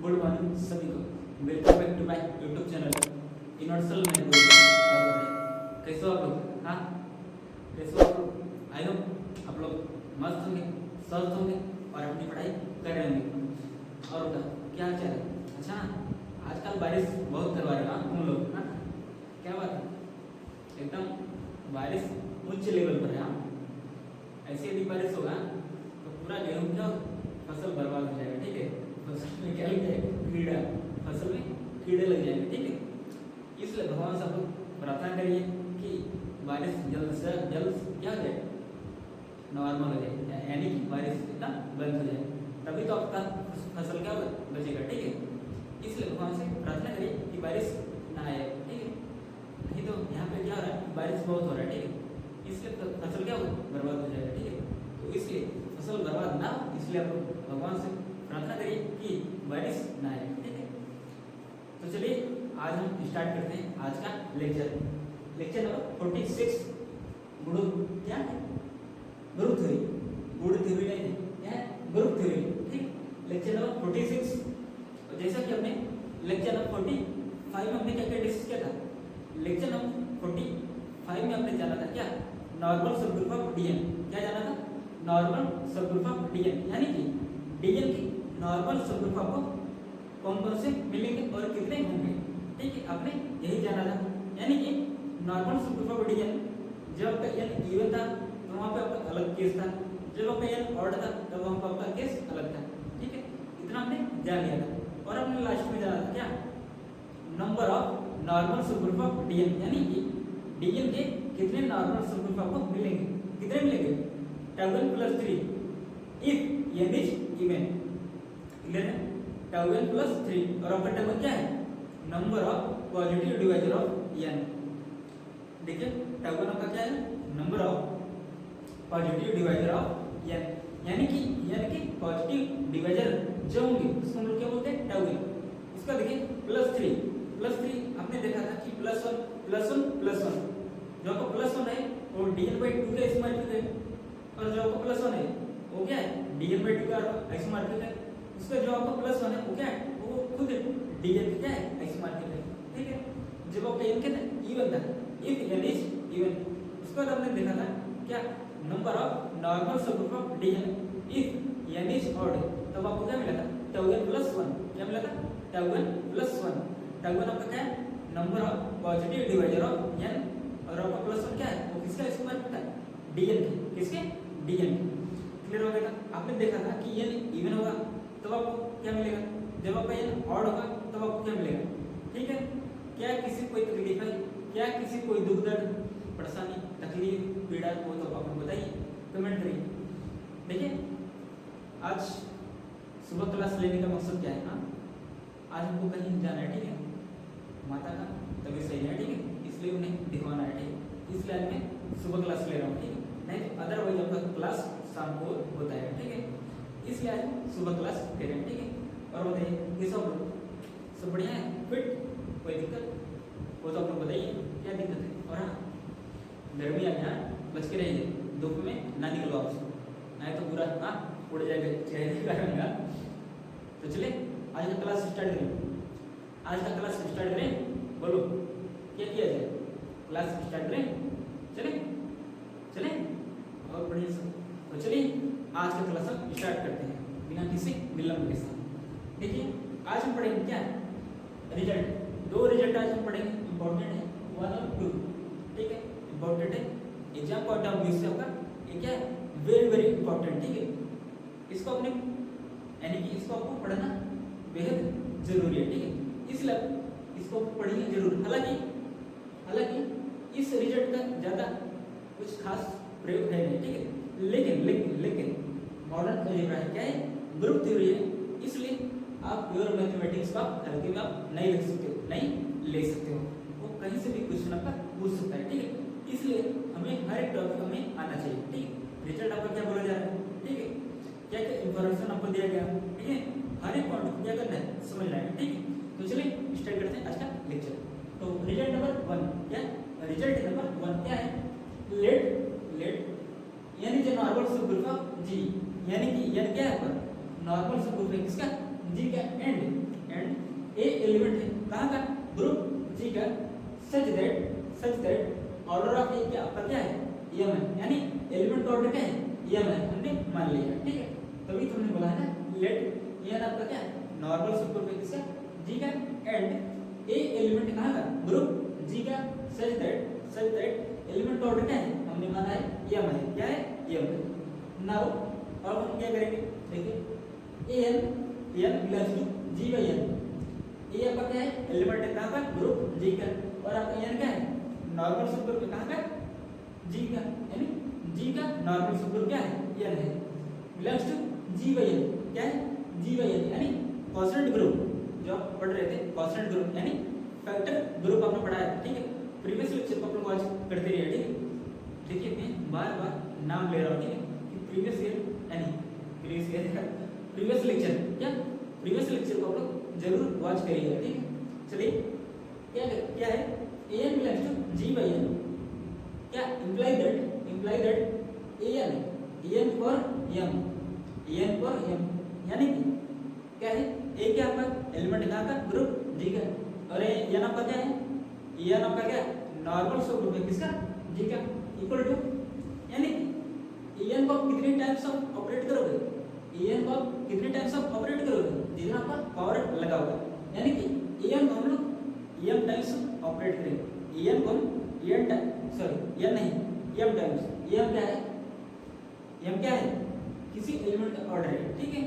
Good morning सभी को। Welcome back to my YouTube channel universal math. और कैसे हो आप लोग? हाँ, कैसे हो आप लोग? आई होप आप लोग मस्त होंगे, स्वस्थ होंगे और अपनी पढ़ाई कर रहे होंगे। और बता क्या हाल चाल है? अच्छा, आजकल बारिश बहुत करवा रहे हो तुम लोग, हाँ? क्या बात है, एकदम बारिश उच्च लेवल पर है। हाँ, ऐसे यदि बारिश होगा तो पूरा गेहूं क्या फसल बर्बाद हो जाएगा। ठीक है, फसल में क्या लग जाएगा? कीड़ा, फसल में कीड़े लग जाएंगे। ठीक है, इसलिए भगवान से आप लोग प्रार्थना करिए कि बारिश जल्द से जल्द क्या हो जाए, नॉर्मल हो जाए, यानी कि बारिश एकदम बंद हो जाए, तभी तो आपका फसल क्या बचेगा। ठीक है, इसलिए भगवान से प्रार्थना करिए कि बारिश ना आए। ठीक है, नहीं तो यहाँ पे क्या हो रहा है, बारिश बहुत हो रहा है। ठीक है, इसलिए फसल क्या बर्बाद हो जाएगा। ठीक है, तो इसलिए फसल बर्बाद ना हो, इसलिए आप लोग भगवान से प्रार्थना करिए कि बारिश ना आए। ठीक है, तो चलिए आज हम स्टार्ट करते हैं आज का लेक्चर नंबर 46। क्या है? Group theory. गुड थ्योरी नहीं है, क्या है? Group theory. ठीक, लेक्चर नंबर 46। और जैसा कि हमने लेक्चर नंबर 45 में हमने क्या क्या डिस्कस किया था, लेक्चर नंबर 45 में हमने जाना था क्या, नॉर्मल सब ग्रुप ऑफ डीएन। क्या जाना था? नॉर्मल सब ग्रुप ऑफ डीएन, यानी कि डीएन की नॉर्मल सब ग्रुप आपको कौन कौन से मिलेंगे और कितने होंगे। ठीक है, आपने यही जाना था, यानी कि नॉर्मल सब ग्रुप ऑफ डीएन जब आपका एन इवन था तो वहाँ पे आपका अलग केस था, जब आपका एन ऑड था तब वहाँ पे आपका केस अलग था। ठीक है, इतना हमने जान लिया था। और हमने लास्ट में जाना था क्या, नंबर ऑफ नॉर्मल सब ग्रुप ऑफ डीएन, यानी कि डीएन के कितने नॉर्मल सब ग्रुप आपको मिलेंगे। कितने मिलेंगे? 12 + 3 if n is even. Clear है? 12 + 3 और आपका टेबल क्या है, number of positive divisor of n. देखिए टेबल आपका क्या है, number of positive divisor of n, यानी कि एन के पॉजिटिव डिवाइजर जो होंगे उसको हम लोग क्या बोलते हैं, टेबल। इसका देखिए +3 आपने देखा था कि +1 +1 जो आपको +1 है वो dn/2 का इसमेट्रिक है, और जो आपको +1 है वो क्या है, dn/2 का आइसोमॉर्फिक है। उसका जो आपका +1 है वो क्या है, वो खुद dn का क्या है, आइसोमॉर्फिक है। ठीक है, जब आपका n कितना इवन था, इफ n इज इवन, उसका बाद हमने देखा था क्या, नंबर ऑफ नॉर्मल सब group of dn if n is odd, तब आपको क्या मिला था, 12 + 1। क्या मिला था? 12 + 1। 12 आपका क्या है, number of positive divisor of n, और आपका +1 क्या है, वो किसका आइसोमॉर्फिक था, dn के। किसके? dn के। क्लियर हो गया? आपने देखा था कि n इवन होगा तब आपको क्या मिलेगा, जब आपका n ऑड होगा तब आपको क्या मिलेगा। ठीक है, क्या किसी कोई तकलीफ है, क्या किसी कोई दुख दर्द परेशानी तकलीफ पीड़ा हो तो आप बताइए, कमेंट करिए। देखिए आज सुबह क्लास लेने का मकसद क्या है, हाँ आज हमको कहीं जाना है। ठीक है, माता का तबीयत सही है, ठीक है, इसलिए उन्हें दिखवाना है। ठीक है, इसलिए आज मैं सुबह क्लास ले रहा हूँ। ठीक है, नहीं तो अदरवाइज आपका क्लास शाम को होता है। ठीक है, इसलिए आज सुबह क्लास ले रहे हैं। ठीक है, और बताइए ये सब बढ़िया है, फिट, कोई दिक्कत वो तो आप लोग बताइए क्या दिक्कत है। और हाँ, गर्मी आ गया, बच के रहिए, धूप में ना निकलो आप, नहीं तो पूरा हाँ उड़ जाएगा चेहरे का रंग। तो चलिए आज का क्लास स्टार्ट करें। आज का क्लास स्टार्ट करें, बोलो क्या किया जाए, क्लास स्टार्ट करें? चले और बढ़िया सब। तो चलिए आज का क्लास हम स्टार्ट करते हैं बिना किसी विलंब के साथ। देखिए आज हम पढ़ेंगे क्या, रिजल्ट। दो रिजल्ट आज हम पढ़ेंगे, इंपॉर्टेंट है 1 और 2। ठीक है, इंपॉर्टेंट है, एग्जाम पॉइंट ऑफ व्यू से आपका ये क्या है, वेरी वेरी इंपॉर्टेंट। ठीक है, इसको अपने यानी कि इसको आपको पढ़ना बेहद जरूरी है। ठीक है, इसलिए इसको पढ़िए जरूर। हालांकि इस रिजल्ट का ज्यादा कुछ खास प्रयोग है नहीं। ठीक है, लेकिन मॉडर्न अलजेब्रा है, क्या है, ग्रुप थ्योरी है, इसलिए आप प्योर मैथमेटिक्स का हल्के में आप नहीं लिख सकते हो, नहीं ले सकते हो, वो कहीं से भी क्वेश्चन आपका पूछ सकता है। ठीक है, इसलिए हमें हर एक टॉपिक हमें आना चाहिए। ठीक है, रिजल्ट आपका क्या बोला जा रहा है, ठीक है, क्या क्या इंफॉर्मेशन आपको दिया गया, ठीक है, हर एक पॉइंट को क्या करना है, समझना है। ठीक है, तो चलिए स्टार्ट करते हैं आज का लेक्चर। तो रिजल्ट नंबर 1 क्या, रिजल्ट नंबर 1 क्या है, लेट यानी जो नॉर्मल सब ग्रुप ऑफ जी, यानी कि n क्या है, पर नॉर्मल सब ग्रुप है किसका, जी का एंड एंड ए एलिमेंट है कहाँ का, ग्रुप जी का, सच दैट ऑर्डर ऑफ ए क्या आपका क्या है, एम है, यानी एलिमेंट का ऑर्डर क्या है, एम है, हमने मान लिया, ठीक है। तभी तुमने बोला है ना लेट एन आपका क्या है, नॉर्मल सुपरफिशियल का जी का, एंड ए एलिमेंट कहाँ का, ग्रुप जी का, सच दैट एलिमेंट का ऑर्डर क्या है, हमने माना है एम है, क्या है, एम है। नाउ अब हम क्या करेंगे, देखिए N belongs to G by N, ए आपका क्या है, एलिमेंट है कहाँ का, ग्रुप जी का, और आपका एन क्या है, नॉर्मल सुपर कहाँ का, जी का, यानी जी का नॉर्मल सुपर क्या है, एन है, belongs to G by N, क्या है, जी बाई एन, यानी कांस्टेंट ग्रुप जो आप पढ़ रहे थे, कांस्टेंट ग्रुप यानी फैक्टर ग्रुप आपने पढ़ा है, ठीक है। प्रीवियस लेक्चर को आप लोग वॉच करते रहिए, ठीक है। देखिए मैं बार नाम ले रहा हूँ, ठीक है, कि प्रीवियस लेक्चर क्या, प्रीवियस लेक्चर को आप लोग जरूर वॉच करिएगा, ठीक है। चलिए क्या है, N belongs to G by N, क्या imply that N for M, यानी कि क्या है, ए क्या आपका एलिमेंट कहाँ का, ग्रुप जी का, और एन आपका क्या है, एन आपका क्या नॉर्मल सब ग्रुप है किसका, जी का, इक्वल टू, यानी एन को आप कितने टाइम्स ऑफ ऑपरेट करोगे, एन को आप कितने टाइम्स ऑफ ऑपरेट करोगे, जितना आपका पावर लगा होगा, यानी कि एन को हम लोग एम टाइम्स ऑपरेट करेंगे, एन को एन नहीं एम टाइम्स, एम क्या है, किसी एलिमेंट का ऑर्डर है, ठीक है,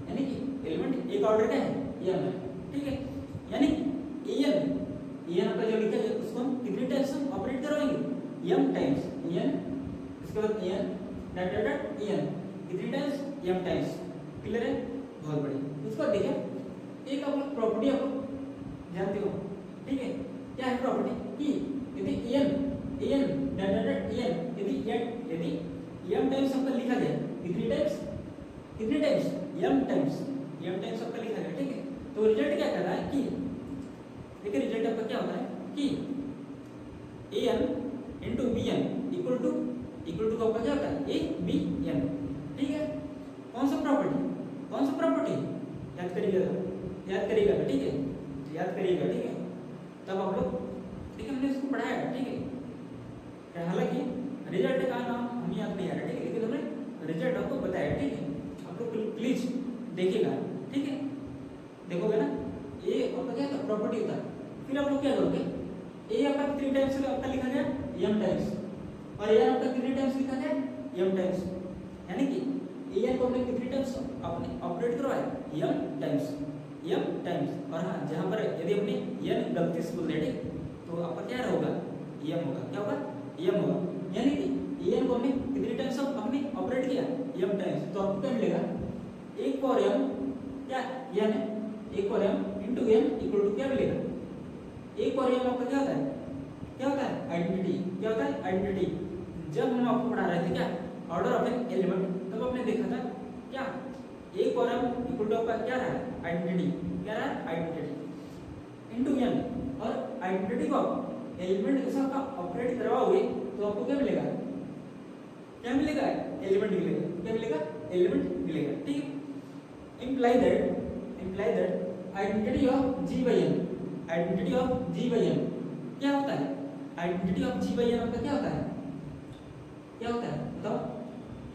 यानी कि एलिमेंट एक ऑर्डर का है, एम है, ठीक है, यानी एन आपका जो लिखा है उसको हम कितने टाइम्स हम ऑपरेट करवाएंगे, एम टाइम्स, एन, इसके बाद एन डॉट एन, कितने टाइम्स, एम टाइम्स, क्लियर है, बहुत बढ़िया। उसको देखिए एक आप लोग प्रॉपर्टी आप लोग जानते हो, ठीक है, क्या है प्रॉपर्टी कि यदि एन डॉट एन यदि एम टाइम्स आपका लिखा गया, कितने टाइम्स, एम टाइम्स आपका लिखा गया, ठीक है, तो रिजल्ट क्या कर रहा है कि देखिए रिजल्ट आपका क्या होता है कि n into b n equal to आपका क्या होता है, ए बी एन, ठीक है। कौन सा प्रॉपर्टी याद करिएगा, ठीक है, तब आप लोग, ठीक है, हमने इसको पढ़ाया, ठीक है, हालांकि रिजल्ट का नाम हमें याद नहीं आ रहा, ठीक है, लेकिन हमने रिजल्ट आपको बताया, ठीक है, आप लोग प्लीज देखिएगा, ठीक है, देखोगे ना, ये आपका क्या था प्रॉपर्टी होता है, फिर आप लोग क्या करोगे, ए आपका कितने टाइम्स आपका लिखा गया, एम टाइम्स, और ए आपका कितने टाइम्स लिखा गया, एम टाइम्स, यानी कि ए को हमने कितने टाइम्स आपने ऑपरेट करवाया, एम टाइम्स, और हाँ जहाँ पर यदि हमने एन गलती से बोल दिया, तो आपका क्या होगा, एम होगा, क्या होगा, एम होगा, यानी कि एन को हमने कितने टाइम्स हमने ऑपरेट किया, एम टाइम्स, तो आपको क्या मिलेगा, एक फॉर एम क्या एन है, एक for m into n equal to क्या मिलेगा, एक फॉर एम आपका क्या होता है आइडेंटिटी, क्या होता है आइडेंटिटी। जब हम आपको पढ़ा रहे थे क्या ऑर्डर ऑफ एन एलिमेंट, तब आपने देखा था क्या एक फॉर एम इक्वल टू आपका क्या रहा, आइडेंटिटी इंटू एन, और आइडेंटिटी को एलिमेंट के साथ आप ऑपरेट करवाओगे तो आपको क्या मिलेगा, एलिमेंट मिलेगा, ठीक है। Imply that identity of G by N, क्या होता है, identity of G by n आपका क्या होता है बताओ,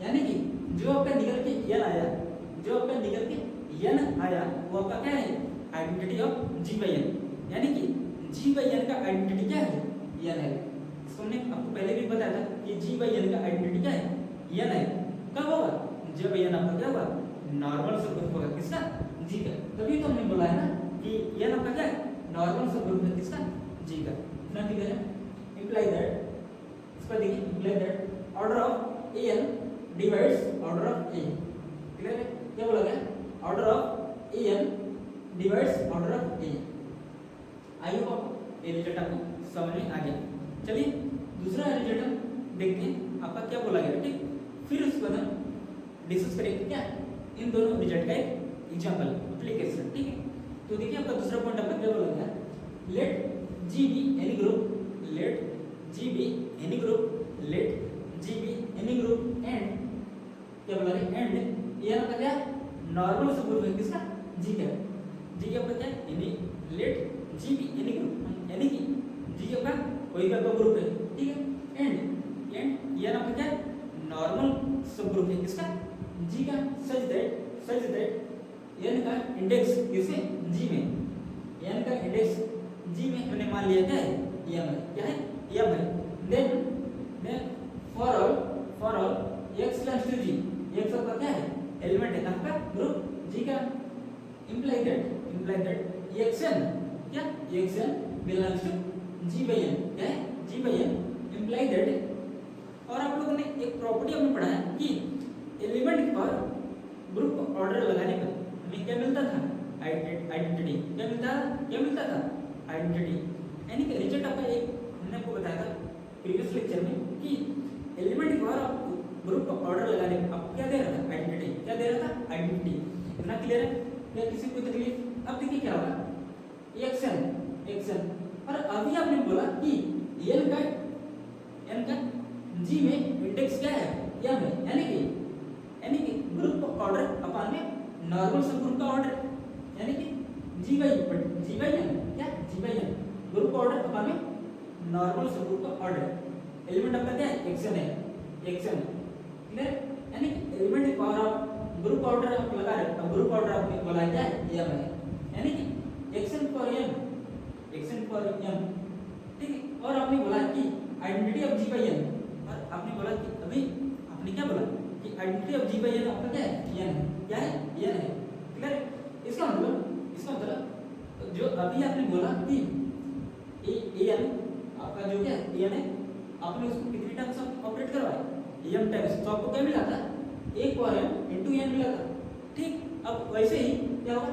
यानी कि जो आपका निकल के एन आया, वो आपका क्या है, identity of G by n, यानी कि जी बाई एन का आइडेंटिटी क्या है, एन है। इसको हमने आपको पहले भी बताया था कि जी बाई एन का आइडेंटिटी क्या है, एन है। कब होगा, जब एन आपका क्या होगा, नॉर्मल सब ग्रुप होगा, किसका, जी का, तभी तो हमने बोला है ना कि एन आपका क्या है, नॉर्मल सब ग्रुप है, किसका, जी का। इतना ठीक है, इम्प्लाई दैट, इसका देखिए imply that order of n divides order of a, clear है, क्या बोला गया, order of n divides order of a. I hope ये रिजल्ट आपको समझ में आ गया। चलिए दूसरा रिजल्ट हम देखते हैं आपका क्या बोला गया, ठीक, फिर उसके बाद हम डिस्कस करेंगे क्या इन दोनों रिजल्ट का एक एग्जांपल एप्लीकेशन, ठीक है। तो देखिए आपका दूसरा पॉइंट आपका क्या बोला गया, let G be any group and क्या बोला गया, एंड ये आपका क्या नॉर्मल सब ग्रुप है, किसका, जी का, जी आपका क्या है, यानी let G be any group, यानी कि जी आपका कोई भी आपका ग्रुप है, ठीक है। एंड ये आपका क्या है, नॉर्मल सब ग्रुप है किसका, जी का, सच दैट n का इंडेक्स किसमें, जी में, n का इंडेक्स जी में हमने मान लिया क्या है, m है, क्या है, m है। Then for all x belongs to g, x आपका क्या है, एलिमेंट है कहाँ का, ग्रुप g का, imply that xn क्या, xn belongs to g by n, क्या है, g by n, imply that। और आप लोगों ने एक प्रॉपर्टी हमने पढ़ा है कि एलिमेंट पर ग्रुप ऑर्डर लगाने पर हमें क्या मिलता था, आइडेंटिटी, क्या मिलता था आइडेंटिटी, यानी कि रिजल्ट आपका एक हमने आपको बताया था प्रीवियस लेक्चर में कि एलिमेंट पर ग्रुप ऑर्डर लगाने पर आपको क्या दे रहा था, आइडेंटिटी, क्या दे रहा था, आइडेंटिटी। इतना क्लियर है, क्या किसी को तकलीफ। अब देखिए क्या होगा, एक्शन और अभी आपने बोला कि n का g में इंडेक्स क्या है, m है, यानी कि ग्रुप ऑर्डर अपन में नॉर्मल सब ग्रुप का ऑर्डर, यानी कि g by n, क्या g by n group order अपन में नॉर्मल सब ग्रुप का ऑर्डर, एलिमेंट आपका क्या है, एक्शन क्लियर, यानी कि element power of group order आप लगा रहे, अब ग्रुप ऑर्डर आपने बोला क्या है, m है, यानी कि एक्शन फॉर m, ठीक है। और आपने बोला कि identity of g by n, और आपने बोला कि अभी आपने क्या बोला कि identity of g by n आपका क्या है, n है, क्या है, n है, क्लियर है। इसका मतलब जो अभी आपने बोला कि an आपका जो क्या है, an है, आपने उसको कितनी टाइम्स ऑपरेट करवाया, m टाइम्स, तो आपको क्या मिला था, एक पावर m इनटू n मिला था, ठीक। अब वैसे ही क्या होगा,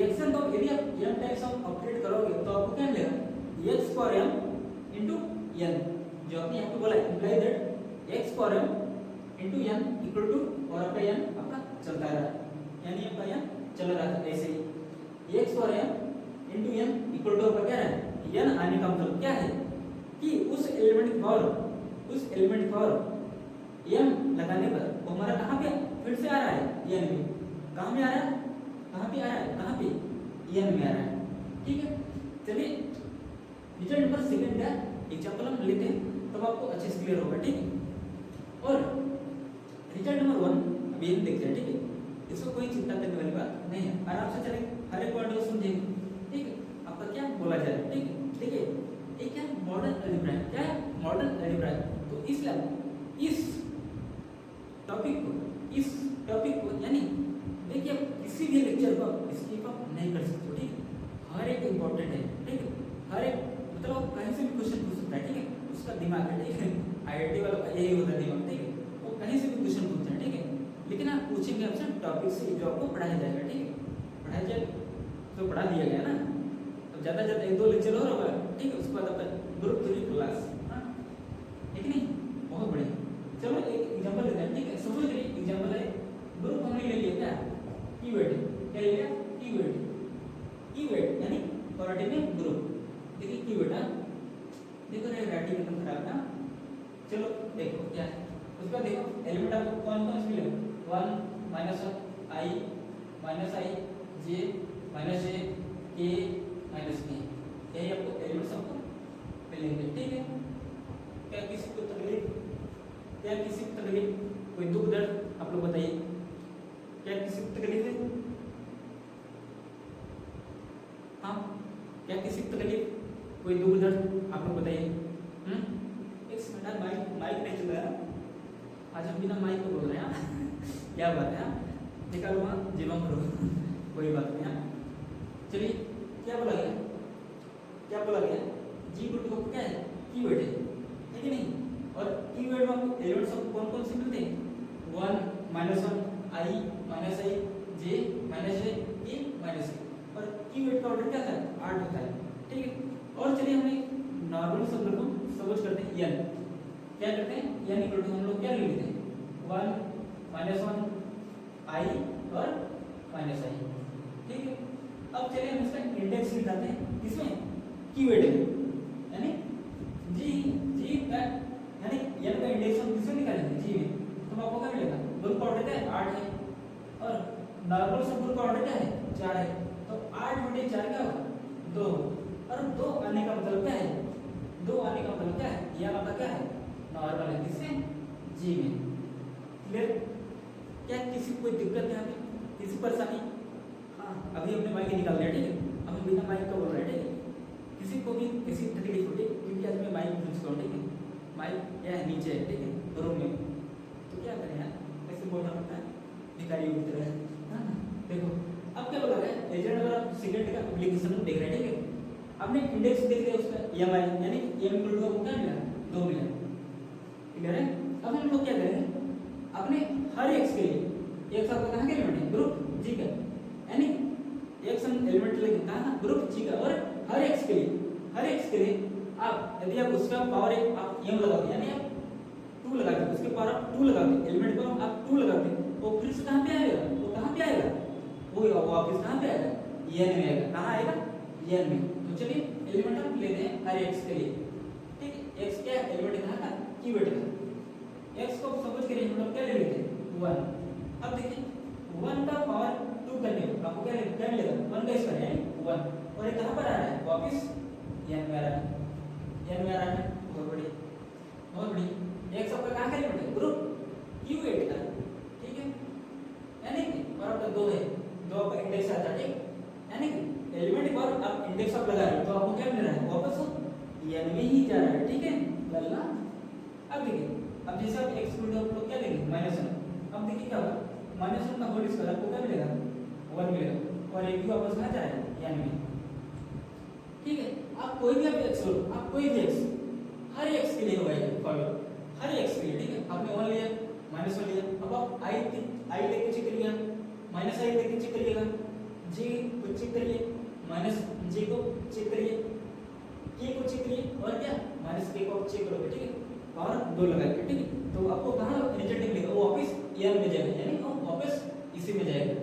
एक्शन को यदि आप m टाइम्स ऑपरेट करोगे तो आपको क्या मिलेगा, x power m into n, जो आपने यहाँ पे बोला है, imply that x power m into n equal to, और आपका n आपका चलता रहा, यानी आपका n चल रहा था ऐसे ही, x power m into n equal to आपका क्या है, n आने का मतलब क्या है कि उस एलिमेंट की पावर m लगाने पर वो हमारा कहाँ पे फिर से आ रहा है, n में, कहाँ में आ रहा है, कहाँ पे n में आ रहा है, ठीक है। चलिए रिजल्ट नंबर सेकंड का एग्जांपल हम लेते हैं, तब आपको अच्छे से क्लियर होगा, ठीक है। और रिजल्ट नंबर 1 अभी हम देखते हैं, ठीक है, इसको कोई चिंता करने वाली बात नहीं है, आराम से चलेंगे, हर एक पॉइंट को समझेंगे, ठीक है। आपका क्या बोला जा रहा है, ठीक है, देखिए ये क्या है, मॉडर्न अलजेब्रा है, क्या है, मॉडर्न अलजेब्रा है। तो इसलिए इस टॉपिक को यानी देखिए किसी भी लेक्चर को आप स्किप आप नहीं कर सकते, ठीक है, हर एक इंपॉर्टेंट है, ठीक है, हर एक मतलब आप कहीं से भी क्वेश्चन पूछ सकता है, ठीक है, उसका दिमाग है, ठीक है, आईआईटी वालों का यही होता है दिमाग, ठीक है, वो कहीं से भी क्वेश्चन पूछते हैं, ठीक है, लेकिन आप पूछेंगे आपसे टॉपिक से जो आपको पढ़ाया जाएगा, ठीक है, पढ़ाया जाएगा तो पढ़ा दिया गया ना, तो ज़्यादा से ज़्यादा 1-2 लेक्चर और होगा, ठीक है, उसके बाद अपन ग्रुप 3 क्लास, हाँ ठीक नहीं, बहुत बढ़िया। चलो एक एग्जांपल लेते हैं, ठीक है, सपोज करिए एग्जांपल है, ग्रुप हमने ले लिया क्या, कीवर्ड, क्या ले लिया, कीवर्ड यानी क्वाड्रेटिक में ग्रुप, देखिए कीवर्ड, हाँ देखो रे राइटिंग एकदम खराब है, चलो देखो क्या है, उसके बाद देखो एलिमेंट आपको कौन कौन से मिले, 1 -1 i j -j k -k, यही आपको एलिमेंट्स आपको मिलेंगे, ठीक है। क्या किसी को तकलीफ, कोई दुख दर्द आप लोग बताइए, क्या किसी को तकलीफ है, हाँ क्या किसी को तकलीफ, कोई दुख दर्द आप लोग बताइए, एक मिनट, माइक नहीं चल रहा, आज हम बिना माइक को बोल रहे हैं क्या बात है, निकालो वहाँ जीवन करो कोई बात नहीं, चलिए क्या बोला गया, जी ग्रुप को क्या है, कीवर्ड है, ठीक है नहीं, और कीवर्ड में आपको एलिमेंट्स कौन कौन से मिलते हैं, 1 -1 i j k और कीवर्ड का ऑर्डर क्या था, 8 होता है, ठीक है। और चलिए हम नॉर्मल शब्द को सपोज करते हैं n, क्या करते हैं, n इक्वल टू हम लोग क्या ले लेते हैं, 1 -1 i और -i, ठीक है। अब चलिए हम इसका इंडेक्स निकालते हैं, किसमें, कीवर्ड में, यानी जी का यानी n का इंडेक्स हम किसमें निकालेंगे, जी में, तो आपको क्या मिलेगा, ग्रुप ऑर्डर क्या है, 8 है, और नॉर्मल सब ग्रुप ऑर्डर क्या है, 4 है, तो 8 बटे 4 क्या होगा 2, और 2 आने का मतलब क्या है 2 आने का मतलब क्या है यह आपका क्या है नॉर्मल है किसमें जी में। क्लियर? क्या किसी को कोई दिक्कत यहाँ पे किसी परेशानी? हाँ अभी हमने माइक निकाल दिया ठीक है, हम बिना माइक का बोल रहे हैं ठीक है, किसी को भी किसी तकलीफ होती है क्योंकि आज मैं माइक यूज करूँ ठीक है, माइक क्या है नीचे है ठीक है रूम में, तो क्या करें यार कैसे बोलना पड़ता है भिखारी की तरह है ना। देखो अब क्या बोला है एजेंट अगर आप सिगरेट का एप्लीकेशन देख रहे हैं ठीक है, आपने इंडेक्स देख लिया उसका EMI यानी EMI को क्या मिला 2 मिला। क्लियर है? अब हम लोग क्या करेंगे अपने हर एक्स के लिए एक साथ कहाँ के एलिमेंट है ग्रुप जी का, यानी एक्स हम एलिमेंट लेके कहाँ ग्रुप जी का, और हर एक्स के लिए आप यदि आप उसका पावर आप m लगाते यानी आप 2 लगाते उसके पावर आप 2 लगाते एलिमेंट को आप 2 लगाते वो फिर से कहाँ पे आएगा वो कहाँ पे आएगा वो वापस कहाँ पे आएगा n में आएगा। कहाँ आएगा n में। तो चलिए एलिमेंट हम लेते हैं हर एक्स के लिए ठीक है, एक्स क्या एलिमेंट कहाँ का कीवर्ड का, एक्स को सपोज करिए हम लोग क्या ले लेते हैं 1। अब देखिए 1 का पावर 2 करने को आपको क्या मिलेगा 1 का स्क्वायर यानी 1, और ये कहाँ पर आ रहा है वापस n में आ रहा है, n में आ रहा है बहुत बढ़िया। एक्स आपका कहाँ का एलिमेंट है ग्रुप Q8 का ठीक है, यानी कि और आपका 2 है 2 आपका इंडेक्स आता है ठीक, यानी कि एलिमेंट पर आप इंडेक्स आप लगा रहे हो तो आपको क्या मिल रहा है वापस n में ही जा रहा है ठीक है लल्ला। अब देखिए अब जैसे आप x को आप लोग क्या लेंगे -1, अब देखिए क्या होगा -1 का होल स्क्वायर आपको क्या मिलेगा 1 मिलेगा, और एक वापस कहाँ जा रहा है n में ठीक है। आप कोई भी आप x लो आप कोई भी x हर x के लिए होगा ये फॉलो हर x के लिए ठीक है, आपने 1 लिया -1 लिया, अब आप i लेके चेक करिएगा -i लेके चेक करिएगा, j को चेक करिए -j को चेक करिए, k को चेक करिए, और क्या -k को आप चेक करोगे ठीक है, और 2 लगाएंगे ठीक है, तो आपको कहाँ रिजल्ट मिलेगा वो वापस n में जाएगा यानी वो वापस इसी में जाएगा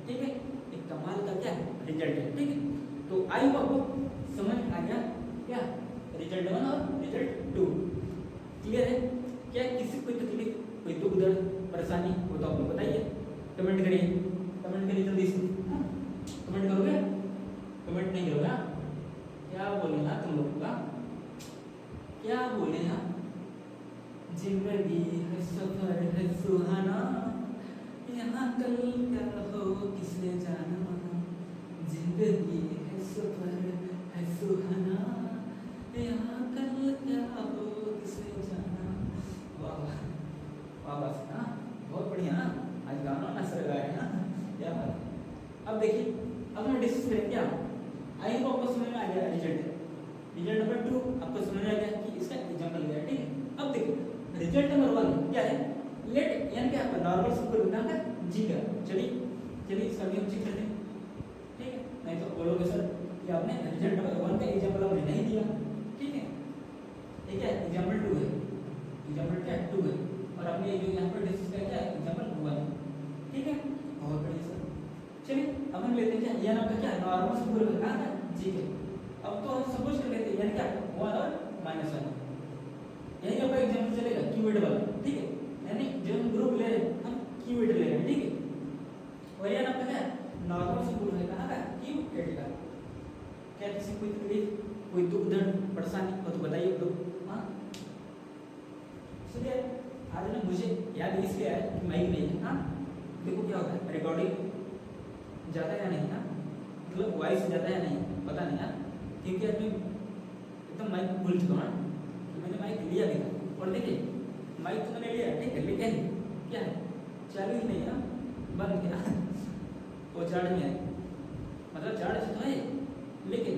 ठीक है। एक कमाल का क्या रिजल्ट है ठीक है। तो आई होप आपको समझ आ गया क्या रिजल्ट 1 और रिजल्ट 2 क्लियर है? क्या किसी कोई तकलीफ कोई दुख दर्द परेशानी हो तो आप लोग बताइए, कमेंट करिए जल्दी से। कमेंट करोगे कमेंट नहीं करोगे क्या बोले ना तुम लोग का क्या बोले ना, जिंदगी है सफर है सुहाना यहाँ कल क्या हो किसने जाना, जिंदगी है सफर है सुहाना यहाँ कल क्या हो किसने जाना। वाह वाह बस हाँ बहुत बढ़िया ना आज गाना ना सर गाए ना क्या बात। अब देखिए अब हम डिस्कस करें क्या आई को आपको समझ में आ गया रिजल्ट नंबर 2 आपको समझ में आ गया कि इसका एग्जांपल क्या है ठीक है। अब देखिए रिजल्ट नंबर 1 क्या है लेट n क्या आपका नॉर्मल सुपर बिना का g का, चलिए इसका भी हम चेक करते हैं ठीक है, नहीं तो बोलोगे सर कि आपने रिजल्ट नंबर 1 का एग्जांपल हमने नहीं दिया ठीक है, ठीक है एग्जांपल 2 है एग्जांपल क्या 2 है, और आपने जो यहाँ पर डिस्कस किया क्या एग्जांपल 1 ठीक है बहुत बढ़िया सर। चलिए अब हम लेते हैं क्या यह आपका क्या नॉर्मल सुपर बिना का g के, अब तो हम सपोज कर लेते हैं यानी क्या 1 और -1 यही आपका एग्जांपल चलेगा कीवर्ड वाला ठीक है, यानी जो हम ग्रुप ले रहे हैं हम कीवर्ड ले रहे हैं ठीक है, और ये आपका क्या नॉर्मल से ग्रुप है कहाँ का कीवर्ड का। क्या किसी कोई तकलीफ कोई दुख दर्द परेशानी हो तो बताइए तो हाँ। चलिए आज ना मुझे याद इसलिए आया कि माइक नहीं है हाँ, देखो क्या होता है रिकॉर्डिंग जाता है या नहीं हाँ, मतलब वॉइस जाता है या नहीं पता नहीं हाँ, क्योंकि आज मैं एकदम माइक भूल चुका हूँ कि मैंने माइक लिया भी था, और देखिए माइक तो मैंने लिया ठीक है लेकिन क्या है चालू ही नहीं है बंद गया वो चार्ज में है, मतलब चार्ज तो है लेकिन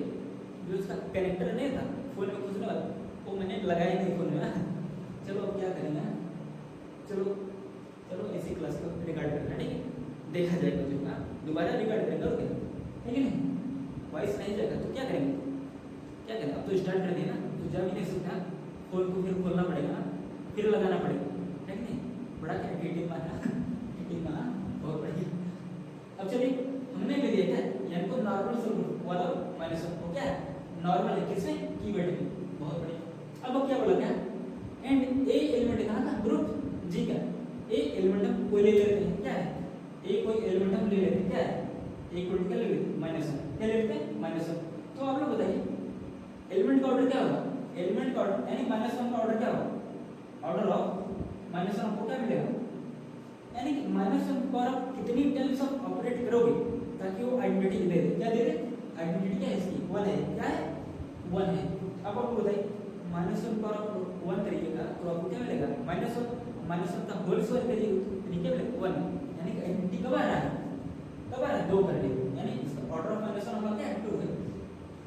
जो उसका कनेक्टर नहीं था फोन में घुसने वाला वो मैंने लगाया नहीं फोन में। चलो अब क्या करेंगे चलो इसी क्लास को रिकॉर्ड करना ठीक है, देखा जाएगा जो दोबारा रिकॉर्ड करेंगे और ठीक है नहीं वॉइस नहीं जाएगा तो क्या करेंगे अब तो स्टार्ट कर दिया ना तो जा भी नहीं सकता, फोन को फिर खोलना पड़ेगा फिर लगाना पड़ेगा है कि नहीं, बड़ा क्या टीटी मारना बहुत बढ़िया। अब चलिए हमने ले लिया क्या यानी को नॉर्मल स्वरूप वाला -1 को क्या नॉर्मल है किसमें कीवर्ड में बहुत बढ़िया। अब क्या बोला क्या एंड ए एलिमेंट कहाँ था ग्रुप जी का, ए एलिमेंट हम कोई ले लेते हैं क्या है ए कोई एलिमेंट हम ले लेते हैं क्या है इक्वल टू क्या ले लेते -1 क्या ले लेते -1। तो आप लोग बताइए एलिमेंट का ऑर्डर क्या होगा, एलिमेंट का ऑर्डर यानी -1 का ऑर्डर क्या होगा, ऑर्डर ऑफ -1 आपको क्या मिलेगा, यानी कि -1 पर आप कितनी टाइम्स आप ऑपरेट करोगे ताकि वो आइडेंटिटी दे दे, क्या दे दे, आइडेंटिटी क्या है इसकी 1 है, क्या है 1 है। अब आपको बताइए -1 पर आप 1 करिएगा तो आपको क्या मिलेगा -1 का होल स्क्वायर करिएगा तो क्या मिलेगा 1, यानी कि आइडेंटिटी कब आ रहा है, कब आ रहा है 2 कर लिए, यानी इसका ऑर्डर ऑफ -1 हमारा क्या है 2 है।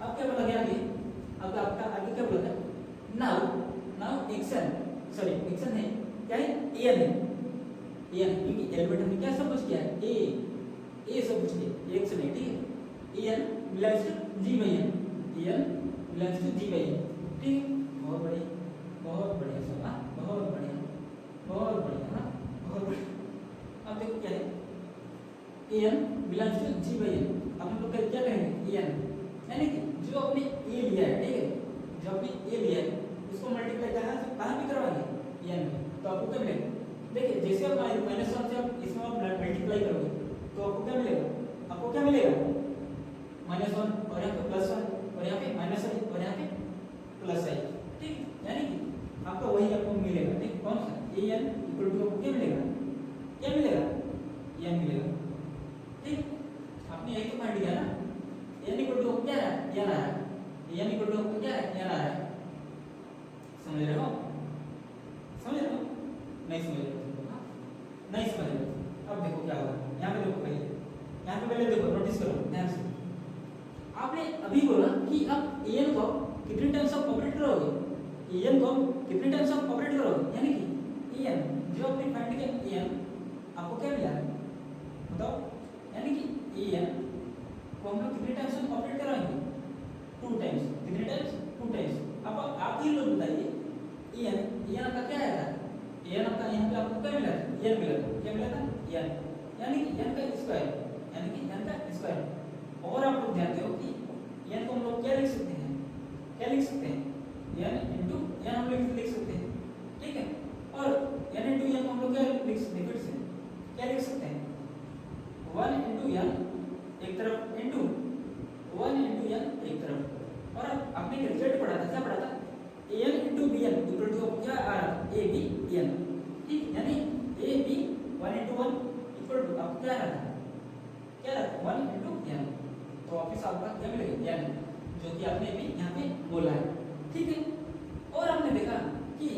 अब क्या बोला गया आगे, अब आपका आगे क्या बोला था, नाउ एक्शन है क्या है एन है, एन क्योंकि एलिमेंट हमने क्या सब कुछ किया है ए सब कुछ किया एक्शन है, ठीक है। N belongs to G by n, n belongs to G by n, ठीक है। बहुत बढ़िया सब, हाँ बहुत बढ़िया हाँ बहुत बढ़िया। अब देखो क्या है N belongs to G by n, अब हम लोग क्या कहेंगे एन यानी कि जो आपने ए लिया है, ठीक है, जो आपने ए लिया है उसको मल्टीप्लाई कहाँ भी करवाएंगे एन में, तो आपको क्या मिलेगा, देखिए जैसे आप -1 से आप इसमें आप मल्टीप्लाई करोगे तो आपको क्या मिलेगा, आपको क्या मिलेगा -1 और यहाँ पे +1 और यहाँ पे -1 और यहाँ पे +1, ठीक है। यानी कि आपका वही आपको मिलेगा, ठीक, कौन सा an इक्वल टू आपको क्या मिलेगा, क्या मिलेगा n मिलेगा, ठीक। आपने यही तो फाइंड किया ना, n इक्वल टू क्या है n आ रहा है, n इक्वल टू क्या है n आ रहा है, समझ रहे हो, समझ रहे हो, नहीं समझ रहे हो, नहीं समझ रहे हो। अब देखो क्या होगा, यहाँ पे देखो पहले, यहाँ पे पहले देखो नोटिस करो ध्यान से, आपने अभी बोला कि आप an को कितने टाइम्स आप ऑपरेट करोगे, an को कितने टाइम्स आप ऑपरेट करोगे, यानी कि an जो आपने फाइंड किया an आपको क्या मिला बताओ, यानी कि an को हम लोग कितने टाइम्स ऑपरेट कराएंगे 2 टाइम्स, कितने टाइम्स 2 टाइम्स। अब आप ही लोग बताइए an आपका क्या आया था, n आपका यहाँ पे आपको क्या मिला n मिला था, क्या मिला था n, यानी कि n का स्क्वायर, यानी कि n का स्क्वायर। और आप लोग जानते हो कि n को हम लोग क्या लिख सकते हैं, क्या लिख सकते हैं n इंटू n हम लोग लिख सकते हैं, ठीक है। और n इंटू n को हम लोग क्या लिख सकते हैं, फिर से क्या लिख सकते हैं 1 इंटू n एक तरफ इंटू 1 इंटू n एक तरफ। और आपने एक रिजल्ट पढ़ा था, क्या पढ़ा था an into bn equal to क्या आ रहा था a b n, ठीक, यानी a b 1 into 1 equal to आपको क्या आ रहा था, क्या आ रहा था 1 इंटू n, तो वापिस आपका क्या मिलेगा n, जो कि आपने भी यहाँ पे बोला है, ठीक है। और हमने देखा कि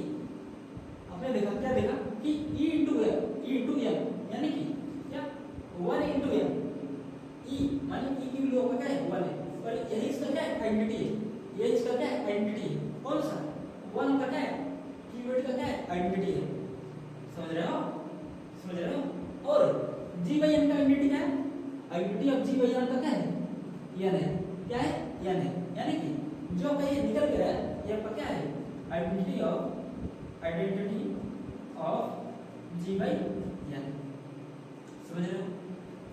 आपने देखा क्या देखा कि e इंटू n यानी कि क्या 1 इंटू n, e माने e की वैल्यू आपका क्या है 1 है, और यही इसका क्या है आइडेंटिटी है, ये इसका क्या है आइडेंटिटी है, कौन सा 1 का क्या है कीवर्ड का क्या है आइडेंटिटी है, समझ रहे हो, समझ रहे हो। और g बाई n का आइडेंटिटी क्या है, identity of g by n का क्या है n है, क्या है n है, यानी कि जो आपका ये निकल गया है ये आपका क्या है identity of g by n, समझ रहे हो,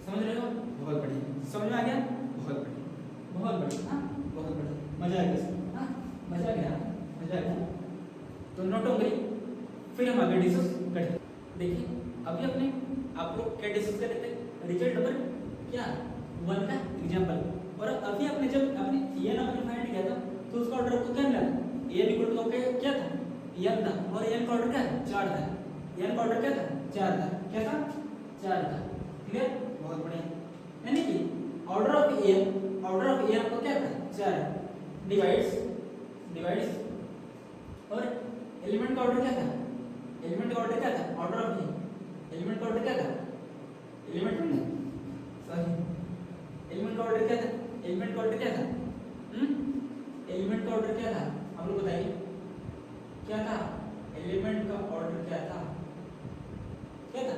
समझ रहे हो, बहुत बढ़िया, समझ में आ गया, बहुत बढ़िया, बहुत बढ़िया, हाँ बहुत बढ़िया, मजा आ गया, हाँ मजा आ गया, मजा आ गया। तो नोट हो गई, फिर हम आगे डिस्कस करते। देखिए अभी अपने आप लोग क्या डिस्कस कर रहे थे, रिजल्ट नंबर क्या 1 का एग्जांपल। और अभी आपने जब आपने n आपने फाइंड किया था तो उसका ऑर्डर आपको क्या मिला था, n इक्वल टू आपका क्या था n था, और n का ऑर्डर क्या था 4 था, n का ऑर्डर क्या था 4 था, क्या था 4 था, क्लियर, बहुत बढ़िया। यानी कि ऑर्डर ऑफ n आपको क्या था 4 डिवाइड्स और एलिमेंट का ऑर्डर क्या था, एलिमेंट का ऑर्डर क्या था ऑर्डर ऑफ एलिमेंट का ऑर्डर क्या था, एलिमेंट का ऑर्डर क्या था, एलिमेंट का ऑर्डर क्या था, एलिमेंट का ऑर्डर क्या था, आप लोग बताइए क्या था, एलिमेंट का ऑर्डर क्या था, क्या था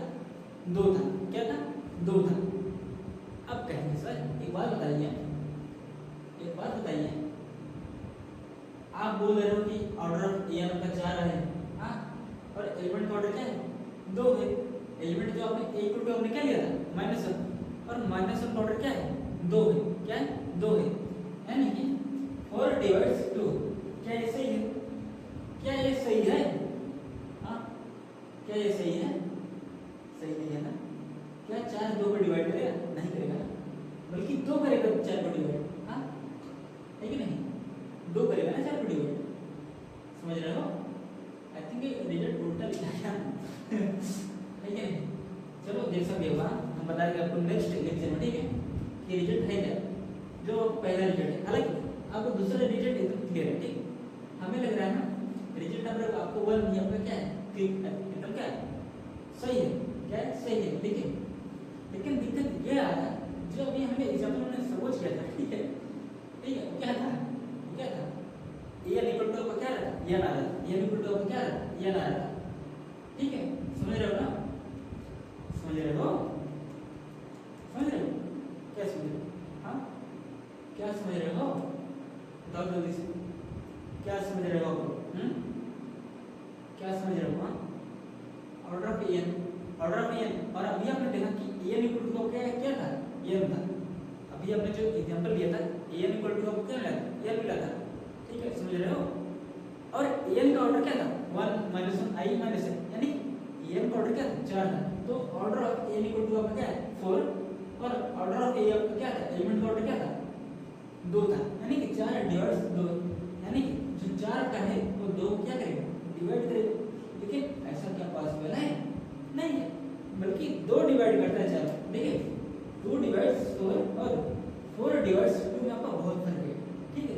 2 था, क्या था 2 था। अब कहेंगे सर एक बात बताइए, आप बोल रहे हो कि ऑर्डर ऑफ n आपका 4 है, हाँ, और एलिमेंट का ऑर्डर क्या है 2 है, एलिमेंट जो आपने इक्वल टू आपने क्या लिया था -1, और -1 का ऑर्डर क्या है 2 है, क्या है 2 है, यानी कि 4 डिवाइड्स 2, क्या ये सही है, क्या ये सही है, हाँ क्या ये सही है, सही नहीं है ना, क्या 4 2 को डिवाइड करेगा, नहीं करेगा ना, बल्कि 2 करेगा 4 को डिवाइड, हाँ है कि नहीं, 2 करेगा ना 4 को डिवाइड, समझ रहे हो? आई थिंक रिजल्ट उल्टा लिखा है है कि नहीं? चलो जैसा भी होगा हम बताएंगे आपको नेक्स्ट लेक्चर में, ठीक है, कि रिजल्ट है क्या, जो पहला रिजल्ट है। हालांकि आपको दूसरा रिजल्ट एकदम क्लियर है, ठीक, हमें लग रहा है ना रिजल्ट नंबर आपको 1 ये आपका क्या है, एकदम क्या है, सही है, क्या है, सही है, ठीक है। लेकिन दिक्कत ये आ रहा है, जो अभी हमने एग्जाम्पल में सपोज किया था, ठीक है, क्या था, ये इक्वल टू क्या रहा, ये ना रहा, ये इक्वल टू क्या रहा, ये ना रहा, ठीक है, समझ रहे हो ना, समझ रहे हो, समझ रहे हो, क्या समझ रहे हो, हाँ क्या समझ रहे हो, बताओ जल्दी से, क्या समझ रहे हो, क्या समझ रहे हो, हाँ order of n, order of n, और अभी आपने देखा कि एन इक्वल टू क्या था, एन था, अभी आपने जो एग्जांपल लिया था एन इक्वल टू क्या मिला था, एन मिला था, ठीक है, समझ रहे हो। और एन का ऑर्डर क्या था, 1 माइनस 1 आई माइनस एन, यानी एन का ऑर्डर क्या था, 4 था, तो order of n equal to आपका क्या है, 4, और ऑर्डर ऑफ ए आपका क्या था, एलिमेंट का ऑर्डर क्या था, 2 था, यानी कि 4 डिवाइड्स 2, यानी कि जो 4 का है वो 2 क्या करेगा, डिवाइड करेगा। लेकिन ऐसा क्या पॉसिबल है, नहीं है, बल्कि 2 डिवाइड करता है 4, देखिए 2 डिवाइड्स 4 और 4 डिवाइड्स 2 में आपका बहुत फर्क है, ठीक है,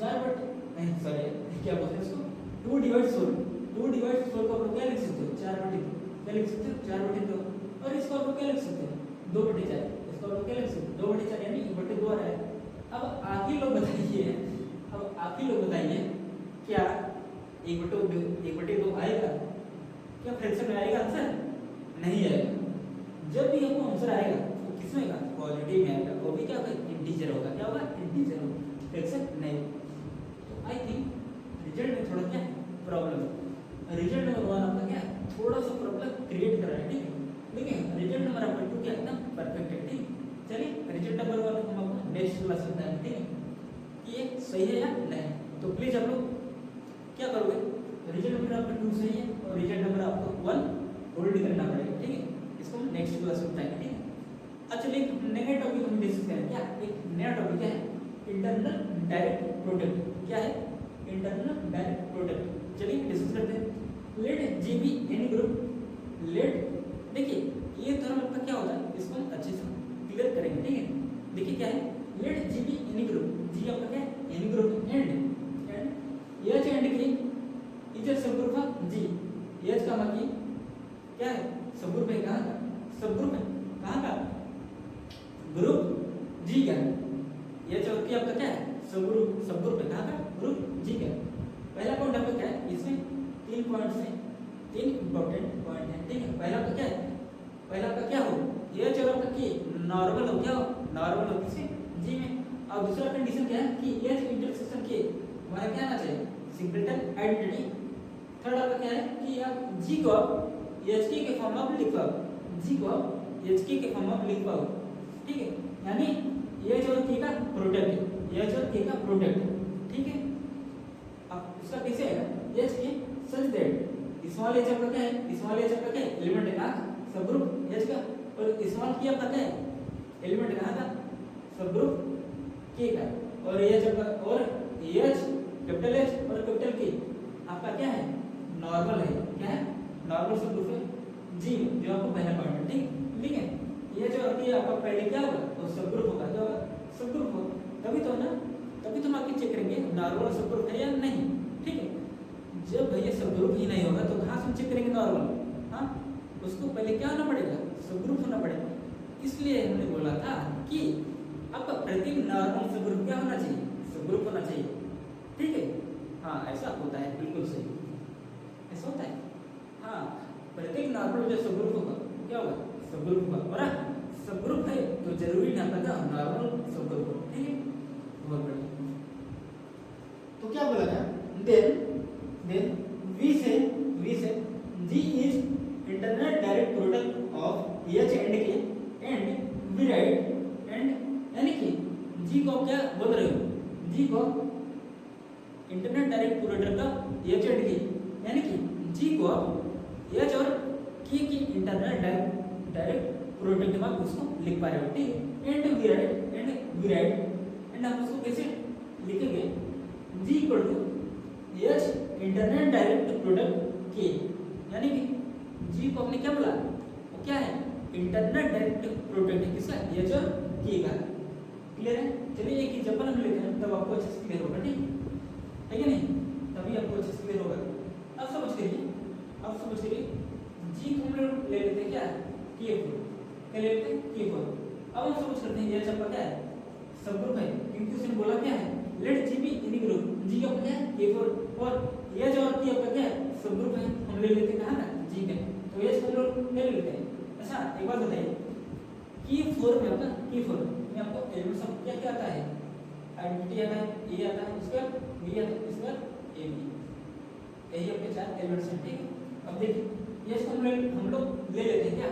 4 बट नहीं सॉरी क्या बोलते हैं इसको, 2 डिवाइड्स 4, 2 डिवाइड्स 4 को आप क्या लिख सकते हो, 4 बटे 2, क्या लिख सकते हो, 4 बटे 2, और इसको आप क्या लिख सकते हो, 2 बटे 4, इसको आप क्या लिख सकते हो, 2 बटे 4, यानी 1 बटे 2 आ रहा है। अब आप ही लोग बताइए, अब आप ही लोग बताइए क्या 1 बटे 2 आएगा, क्या फ्रैक्शन में आएगा आंसर, नहीं आएगा। जब भी आपको आंसर आएगा वो किस में आएगा, पॉजिटिव में आएगा, वो भी क्या होगा, इंटीजर होगा, क्या होगा, इंटीजर होगा, फ्रैक्शन नहीं। तो आई थिंक रिजल्ट में थोड़ा क्या प्रॉब्लम है, रिजल्ट नंबर 1 आपका क्या है, थोड़ा सा प्रॉब्लम क्रिएट कर रहा है, ठीक है, लेकिन रिजल्ट नंबर आपका 2 क्या एकदम परफेक्ट है, ठीक। चलिए रिजल्ट नंबर 1 हम आपको नेक्स्ट क्लास में बताएंगे, ठीक है, कि ये सही है या नहीं। तो प्लीज आप लोग क्या करोगे, रिजल्ट नंबर आपका 2 सही है और रिजल्ट नंबर आपको 1 होल्ड करना पड़ेगा, ठीक है, इसको हम नेक्स्ट क्लास में बताएंगे, ठीक है। अच्छा एक नया टॉपिक हम डिस्कस करें, क्या एक नया टॉपिक क्या है, इंटरनल डायरेक्ट प्रोडक्ट, क्या है, इंटरनल डायरेक्ट प्रोडक्ट। चलिए डिस्कस करते हैं। Let G be any group, let, देखिए ये थर्म आपका क्या होता है, इसको हम अच्छे से क्लियर करेंगे, ठीक है। देखिए क्या है, let G be any group, G आपका क्या है, any group, and H and K is a subgroup of G, H का मतलब क्या है, सबग्रुप है, कहाँ का सबग्रुप है, कहाँ का ग्रुप जी का, एच और के आपका क्या है, सबग्रुप है, कहाँ का ग्रुप जी का। पहला पॉइंट आपका क्या है, इसमें 3 पॉइंट्स हैं, 3 इंपॉर्टेंट पॉइंट हैं, ठीक है। पहला आपका क्या है, पहला आपका क्या हो, एच और आपका के नॉर्मल हो, क्या हो, नॉर्मल हो किसमें, जी में। और दूसरा कंडीशन क्या है कि एच इंटरसेक्शन के हमारा क्या आना चाहिए, सिंगलटन आइडेंटिटी। थर्ड आपका क्या है कि आप जी को आप एच के फॉर्म में लिख पाओ, जी को आप एच के फॉर्म में लिख पाओ, ठीक है, यानी एच और के का प्रोडक्ट, एच और के का प्रोडक्ट, ठीक है। अब इसका कैसे है, एच के सच दैट स्मॉल एच आपका क्या है, स्मॉल एच आपका क्या है, एलिमेंट है, कहाँ सब ग्रुप एच का, और स्मॉल के आपका क्या है, एलिमेंट कहाँ का, सब ग्रुप के का, और एच आपका, और एच कैपिटल एच और कैपिटल के आपका क्या है, नॉर्मल है, क्या है, नॉर्मल सब ग्रुप है जी, जो आपको पहला पॉइंट है, ठीक है। ये जो होती है आपका पहले क्या होगा, तो सब ग्रुप होगा, क्या होगा, सब ग्रुप होगा, तभी तो ना, तभी तो हम आपकी चेक करेंगे नॉर्मल सब ग्रुप है या नहीं, ठीक है। जब भैया सब ग्रुप ही नहीं होगा तो कहाँ से हम चेक करेंगे नॉर्मल, हाँ, उसको पहले क्या होना पड़ेगा, सब ग्रुप होना पड़ेगा। इसलिए हमने बोला था कि आपका प्रत्येक नॉर्मल सब ग्रुप क्या होना चाहिए, सब ग्रुप होना चाहिए, ठीक है। हाँ ऐसा होता है, बिल्कुल सही, ऐसा होता है, हाँ, प्रत्येक नॉर्मल जो सब ग्रुप होगा क्या होगा, सब ग्रुप होगा, और सब ग्रुप है तो जरूरी ना पता नॉर्मल सब ग्रुप हो, ठीक है, बहुत बढ़िया। तो क्या बोला था, then we say G is internal direct product of H and K and we write and, यानी कि जी को क्या बोल रहे हो, जी को internal direct product of H and के, यानी कि जी को एच और के की इंटरनल डायरेक्ट प्रोडक्ट में आप उसको लिख पा रहे हो, ठीक है। एंड वी राइट एंड हम उसको कैसे लिखेंगे, G equal to H internal direct product K, यानी कि जी को हमने क्या बोला, वो क्या है, इंटरनेट डायरेक्ट प्रोडक्ट है, किसका, एच और के का। क्लियर है। चलिए एक एग्जांपल हम लेते हैं, तब आपको अच्छे से क्लियर होगा, ठीक है कि नहीं, तभी आपको अच्छे से क्लियर होगा। अब समझ करिए जी को हम लोग ले लेते हैं क्या, K4, क्या ले लेते हैं K4। अब हम समझ करते हैं एच आपका क्या है, सब ग्रुप है, क्योंकि उसने बोला क्या है, let G be any group, G का क्या है K4 और एच और K आपका क्या है, सब ग्रुप है, हम ले लेते हैं कहां ना, जी में, तो एच हम लोग ले लेते हैं। अच्छा एक बात बताइए, K4 में आपका K4 में आपको एलिमेंट सब क्या क्या आता है, आइडेंटिटी आता है, ए आता है, इसका बी आता है, इसका ए बी, यही आपके चार एलिमेंट्स हैं, ठीक है। अब देखिए ये हम लोग ले लेते हैं क्या,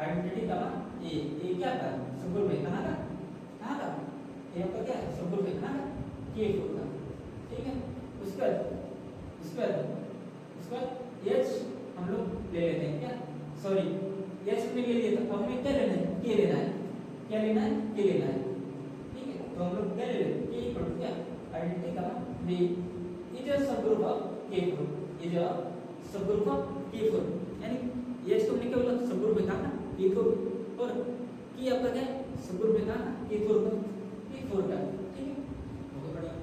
आइडेंटिटी का ए क्या था, सब ग्रुप है, कहां का ए आपका क्या है, सब ग्रुप है, कहां का, K4 का, ठीक है। उसके बाद एच हम लोग ले लेते हैं क्या, सॉरी एच हमने ले लिया, तो अब हमें क्या लेना है, के लेना है, क्या लेना है, के लेना है, ठीक है। तो हम लोग क्या ले लेते हैं, के इक्वल टू क्या, आइडेंटिटी का बी इज अ सब group of K4, is a सब ग्रुप ऑफ K4, यानी एच को हमने क्या बोला, सब ग्रुप है कहां, K4, और की आपका क्या है, सब ग्रुप है कहां, K4 का, ठीक है।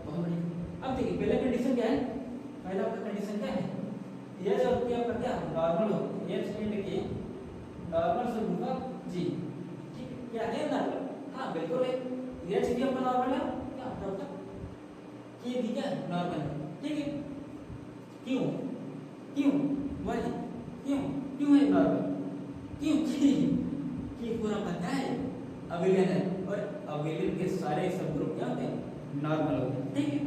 बहुत बढ़िया। अब देखिए पहला कंडीशन क्या है, पहला आपका कंडीशन क्या है, एच और के आपका क्या नॉर्मल हो, एच एंड के नॉर्मल सब ग्रुप ऑफ जी, ठीक है, क्या है नॉर्मल, हां बिल्कुल है, एच भी आपका नॉर्मल है, क्या आपका के भी क्या नॉर्मल है, ठीक है। क्यों वाई क्यों है नॉर्मल, कि पूरा पता है अविलियन है, और अविलियन के सारे सब ग्रुप क्या होते हैं, नॉर्मल होते हैं, ठीक है।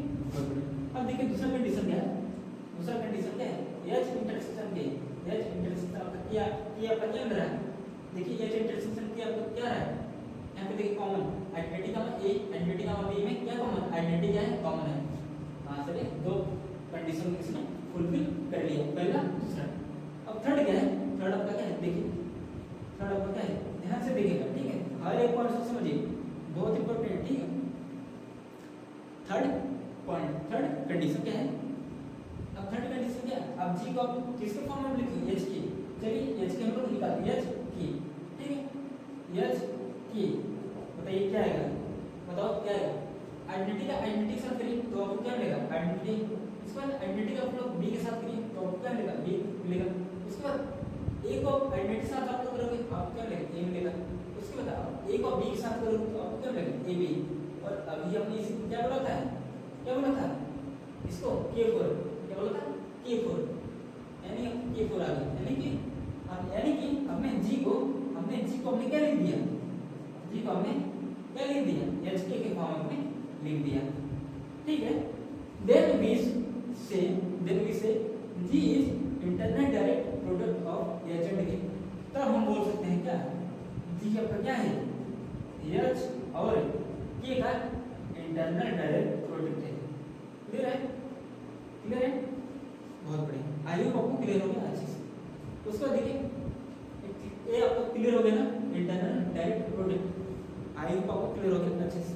अब देखिए दूसरा कंडीशन क्या है, एच इंटरसेक्शन के, एच इंटरसेक्शन आपका क्या मिल रहा है, देखिए एच इंटरसेक्शन के आपको क्या रहा है, यहाँ पे देखिए कॉमन आइडेंटिटी का ए आइडेंटिटी का बी में क्या कॉमन, आइडेंटिटी क्या है, कॉमन है, हां चलिए दो कंडीशन इसने फुलफिल कर लिया, पहला दूसरा। अब थर्ड क्या है, थर्ड आपका क्या है, देखिए थर्ड आपका क्या है, ध्यान से देखिएगा, ठीक है, हर एक पॉइंट को समझिए, बहुत इंपॉर्टेंट है, ठीक है। थर्ड कंडीशन क्या है, अब थर्ड कंडीशन क्या है, अब जी को आप किसके फॉर्म में लिखेंगे, एच की, चलिए एच के हम लोग निकालते हैं, एच की, ठीक है, एच की, बताइए क्या आएगा, बताओ क्या आएगा, आइडेंटिटी का आइडेंटिटी के साथ करिए तो आपको क्या मिलेगा, आइडेंटिटी, इसके बाद आइडेंटिटी का आप लोग बी के साथ करिए तो आपको क्या मिलेगा, बी मिलेगा, उसके बाद ए को आइडेंटिटी के साथ आप लोग करोगे आपको क्या मिलेगा, ए मिलेगा, उसके बाद आप ए को बी के साथ करोगे तो आपको क्या मिलेगा, ए बी, और अभी हमने इसे क्या बोला था, इसको K4, क्या बोला था, K4, यानी K4 आ गया, यानी कि हमने जी को हमने क्या लिख दिया, जी को हमने क्या लिख दिया, HK के फॉर्म में लिख दिया, ठीक है। Then we say G is internal direct product of H and K, तब हम बोल सकते हैं क्या, जी आपका क्या है, एच और के का इंटरनल डायरेक्ट प्रोडक्ट है, क्लियर है, बहुत बढ़िया, आई होप आपको क्लियर हो गया अच्छे से। उसका देखिए ए आपको क्लियर हो गया ना, internal direct product, I hope आपको क्लियर हो गया अच्छे से।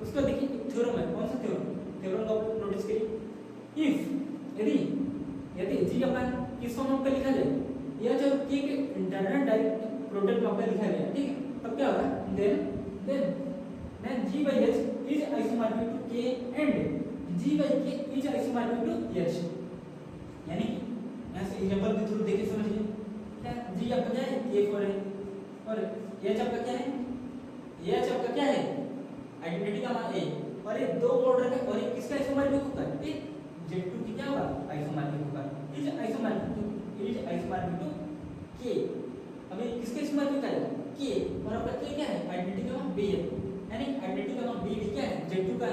उसका देखिए एक थ्योरम है, कौन सा थ्योरम को आप नोटिस करिए, इफ यदि जी अपना किस फॉर्म में लिखा जाए, या जो के इंटरनल डायरेक्ट प्रोडक्ट में लिखा गया, ठीक है, तब क्या होगा, then G by H is isomorphic to K and G by K is isomorphic to H, यानी यहां से एग्जांपल के थ्रू देखिए समझिए, क्या जी आपका क्या है, K4 है, और एच आपका क्या है, एच आपका क्या है, आइडेंटिटी का मान ए, और ये दो ऑर्डर का, और ये किसका आइसोमॉर्फिक होगा, ये Z2 की क्या होगा, आइसोमॉर्फिक होगा, इज आइसोमॉर्फिक टू के, अब ये किसके आइसोमॉर्फिक है, के, और आपका के क्या है, आइडेंटिटी का मान बी है, यानी आइडेंटिटी का मान बी भी क्या है, Z2 का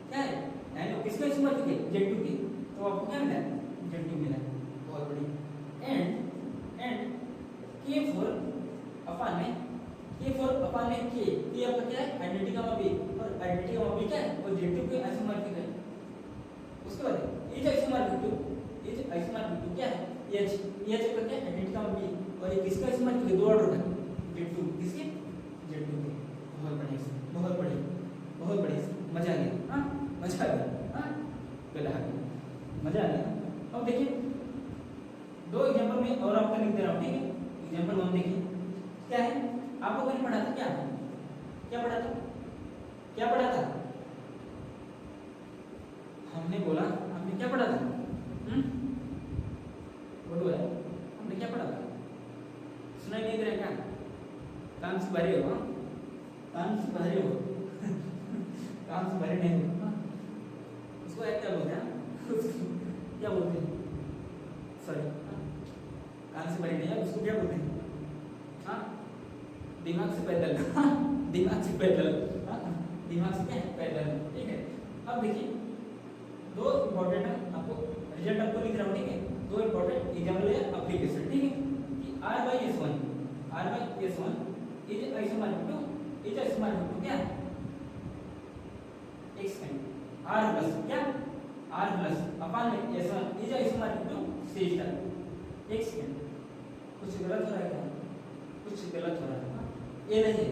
क्या है, यानी किसका आइसोमॉर्फिक है, Z2 की, तो आपको क्या मिला, Z2 मिला, बहुत बढ़िया। एंड K4 अपान में के आपका क्या है, आइडेंटिटी का मान बी, और आइडेंटिटी का मान बी क्या है, और Z2 के आइसोमॉर्फिक है। उसके बाद इज आइसोमॉर्फिक टू क्या है, एच का क्या है, आइडेंटिटी का मान बी, और ये किसका आइसोमॉर्फिक है, दो ऑर्डर का, Z2 किसके, Z2 के। बहुत बढ़िया से, बहुत बढ़िया, बहुत बढ़िया से, मजा आ गया। हाँ मजा आ गया। हाँ गला आ गया, मजा आ गया। अब देखिए दो एग्जाम्पल में और आपका लिख दे रहा हूँ, ठीक है। एग्जाम्पल 1 देखिए क्या है, आपको मैंने पढ़ा था, क्या क्या पढ़ा था, क्या पढ़ा था, हमने बोला, हमने क्या पढ़ा था, बोलो यार, हमने क्या पढ़ा था, सुनाई नहीं दे रहा क्या, कान से भरे हो, कान से भरे हो कान से भरे नहीं हो, उसको क्या बोलते हैं, क्या बोलते हैं, सॉरी कान से भरे नहीं है, उसको क्या बोलते हैं, हाँ दिमाग से पैदल दिमाग से पैदल, दिमाग से क्या पैदल, ठीक है। अब देखिए दो इंपॉर्टेंट है, आपको रिजल्ट आपको लिख रहा हूँ, ठीक है। दो इंपॉर्टेंट एग्जाम्पल है एप्लीकेशन, ठीक है, कि R/S1 is isomorphic to, is isomorphic to क्या, x R प्लस क्या, R प्लस अपन में S1 is isomorphic to C star x। कुछ गलत हो रहा है क्या, कुछ गलत हो रहा है, ये नहीं है,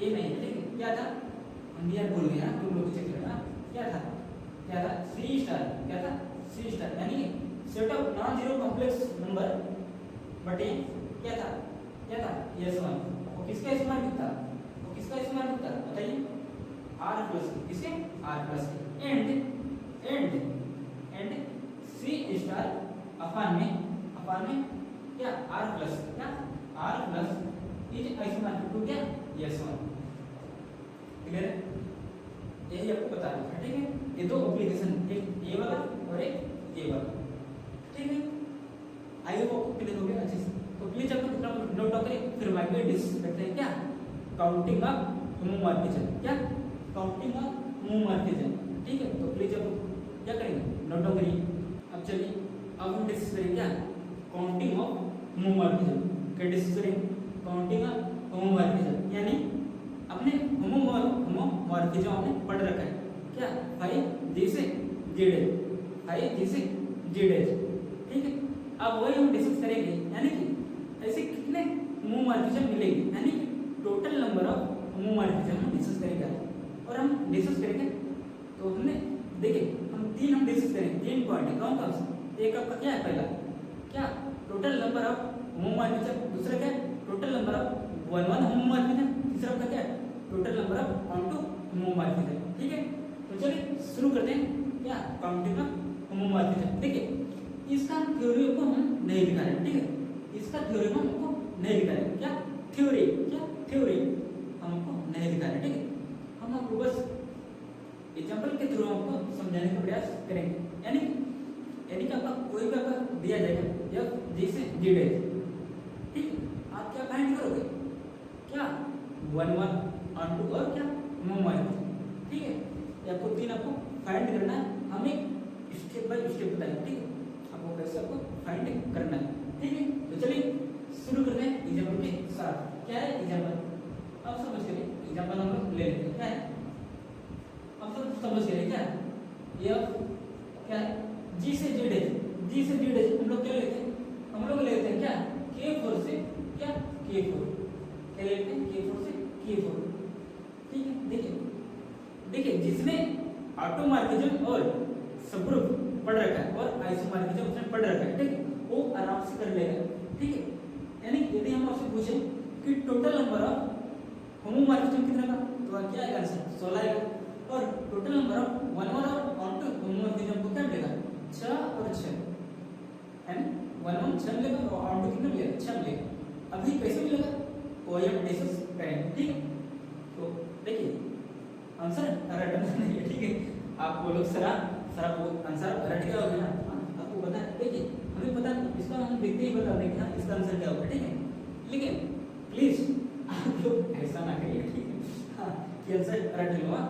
ये नहीं है, ठीक है। क्या था, हम यार भूल गए ना, तुम लोग चेक करना, क्या था, क्या था, C स्टार, क्या था, C स्टार, यानी set of non zero complex number बटे क्या था, क्या था, S1। वो किसका इस्तेमाल था, वो किसका इस्तेमाल था बताइए, R प्लस किसके, R plus and C star अपान में क्या, R प्लस क्या, R plus is isomorphic to क्या, S1। क्लियर है, यही आपको बता रहा है, ठीक है। ये दो एप्लीकेशन, एक ये वाला और एक ये वाला, ठीक है। आई होप आपको क्लियर हो गया अच्छे से। तो प्लीज आपको कितना नोट डाउन करिए, फिर माइक में डिस्कस करते हैं, क्या काउंटिंग ऑफ होमोमॉर्फिज्म, क्या काउंटिंग ऑफ होमोमॉर्फिज्म, ठीक है। तो प्लीज आप क्या करेंगे, नोट डाउन करिए। अब चलिए अब हम डिस्कस करेंगे क्या, काउंटिंग ऑफ होमोमॉर्फिज्म, क्या डिस्कस करेंगे, काउंटिंग ऑफ होमोमॉर्फिज्म, यानी अपने होमोमॉर्फिज्म आपने पढ़ रखा है, क्या 5 जैसे जेड, 5 जैसे जेड, ठीक है। अब वही हम डिस्कस करेंगे, यानी कि ऐसे कितने होमोमॉर्फिज्म मिलेंगे, यानी टोटल नंबर ऑफ होमोमॉर्फिज्म हम डिस्कस करेंगे। और हम डिस्कस करेंगे तो हमने देखिए हम डिस्कस करेंगे, 3 पॉइंट है, कौन कौन से, एक आपका क्या है, पहला क्या टोटल नंबर ऑफ होमोमॉर्फिज्म, दूसरा क्या टोटल नंबर ऑफ 1 होमोमॉर्फिज्म, तीसरा आपका क्या टोटल नंबर ऑफ 2 होमोमॉर्फिज्म, ठीक है। तो चलिए शुरू करते हैं, क्या काउंटिंग ऑफ होमोमॉर्फिज्म। देखिए इसका थ्योरी को हम नहीं दिखा रहे, ठीक है, इसका थ्योरी हम हमको नहीं दिखा रहे, क्या थ्योरी, क्या थ्योरी हमको नहीं दिखा रहे, ठीक है। हम आपको बस एग्जांपल के थ्रू हमको समझाने का प्रयास करेंगे, यानी कि आपका कोई भी आपका दिया जाएगा F जैसे जेड है, ठीक है, आप क्या फाइंड करोगे, क्या 1 और 2 और क्या होमोमॉर्फिज्म, ठीक है। ये आपको 3 आपको फाइंड करना है, हम एक स्टेप बाय स्टेप बताएंगे, ठीक है, आपको कैसे आपको फाइंड करना है, ठीक है। तो चलिए शुरू करते हैं एग्जांपल के साथ। क्या है एग्जांपल, अब समझ करिए, एग्जांपल हम लोग ले लेते हैं, क्या है, अब सब समझ गए क्या, ये क्या है, G से Z है, G से Z है, हम लोग क्या लेते हैं, हम लोग लेते हैं क्या K4 से क्या K4, क्या लेते हैं K4 से K4, ठीक है। देखिए जिसने ऑटोमॉर्फिज्म और सबग्रुप पढ़ रखा है और आइसोमॉर्फिज्म उसने पढ़ रखा है, ठीक है, वो आराम से कर लेगा, ठीक है। यानी यदि हम आपसे पूछे कि टोटल नंबर ऑफ होमोमॉर्फिज्म कितना का, तो क्या आएगा आंसर 16 आएगा, और टोटल नंबर ऑफ 1 और 2 होमोमॉर्फिज्म को क्या मिलेगा 6 और 6, यानी 1 6 मिलेगा और 2 कितना मिलेगा 6 मिलेगा। अभी कैसे मिलेगा वो हम डिस्कस करेंगे, ठीक है। तो देखिए आंसर रटना नहीं है, ठीक है, आप बोलो सर आपको आंसर रट गया होगा ना, आपको पता है, देखिए हमें पता है, इसका हम देखते ही बता देंगे हाँ इसका आंसर क्या होगा, ठीक है। लेकिन प्लीज आप लोग ऐसा ना करिए, ठीक है, हाँ कि आंसर रट लो।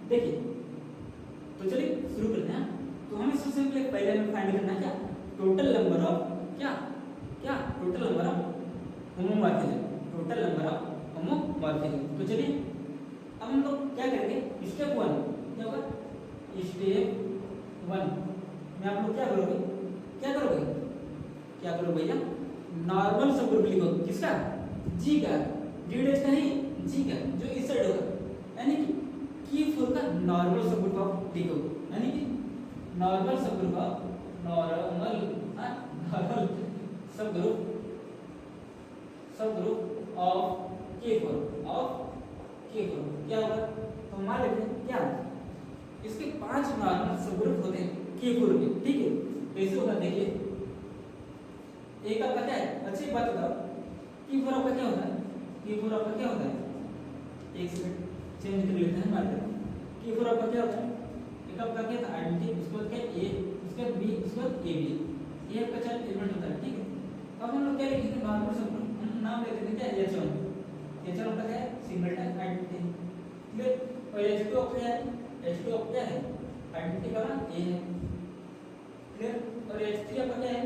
देखिए तो चलिए शुरू करते हैं। तो हमें सबसे पहले हमें फाइंड करना है क्या टोटल नंबर ऑफ क्या total number of homomorphism, total number of homomorphism. तो चलिए अब हम लोग क्या करेंगे, स्टेप 1 क्या होगा, स्टेप 1 में आप लोग क्या करोगे भैया, नॉर्मल सबग्रुप लिखो, किसका G का, जेड का नहीं जी का जो इस साइड होगा, यानी कि K4 का नॉर्मल सबग्रुप ऑफ लिखो, यानी कि normal subgroup of normal subgroup of K4 क्या होगा? तो मान लेते हैं क्या इसके 5 नॉर्मल सबग्रुप होते हैं K4 के, ठीक है। कैसे होगा देखिए, एक आपका क्या है, अच्छी बात बताओ, K4 आपका क्या होता है? K4 आपका क्या होता है? एक सेकंड चेंज कर लेते हैं, मान लेते हैं K4 आपका क्या होता है? एक आपका क्या था आइडेंटिटी, उसके बाद क्या A, उसके बाद B, उसके बाद AB, ये आपका 4 एलिमेंट होता है, ठीक है। अब हम लोग क्या लिखेंगे? नॉर्मल सबग्रुप, हम नाम लेते हैं क्या H1 आपका क्या है? Singleton identity, clear. और H2 आपका क्या है? H2 आपका क्या है? आइडेंटिटी का नाम A है, क्लियर। और H3 आपका क्या है?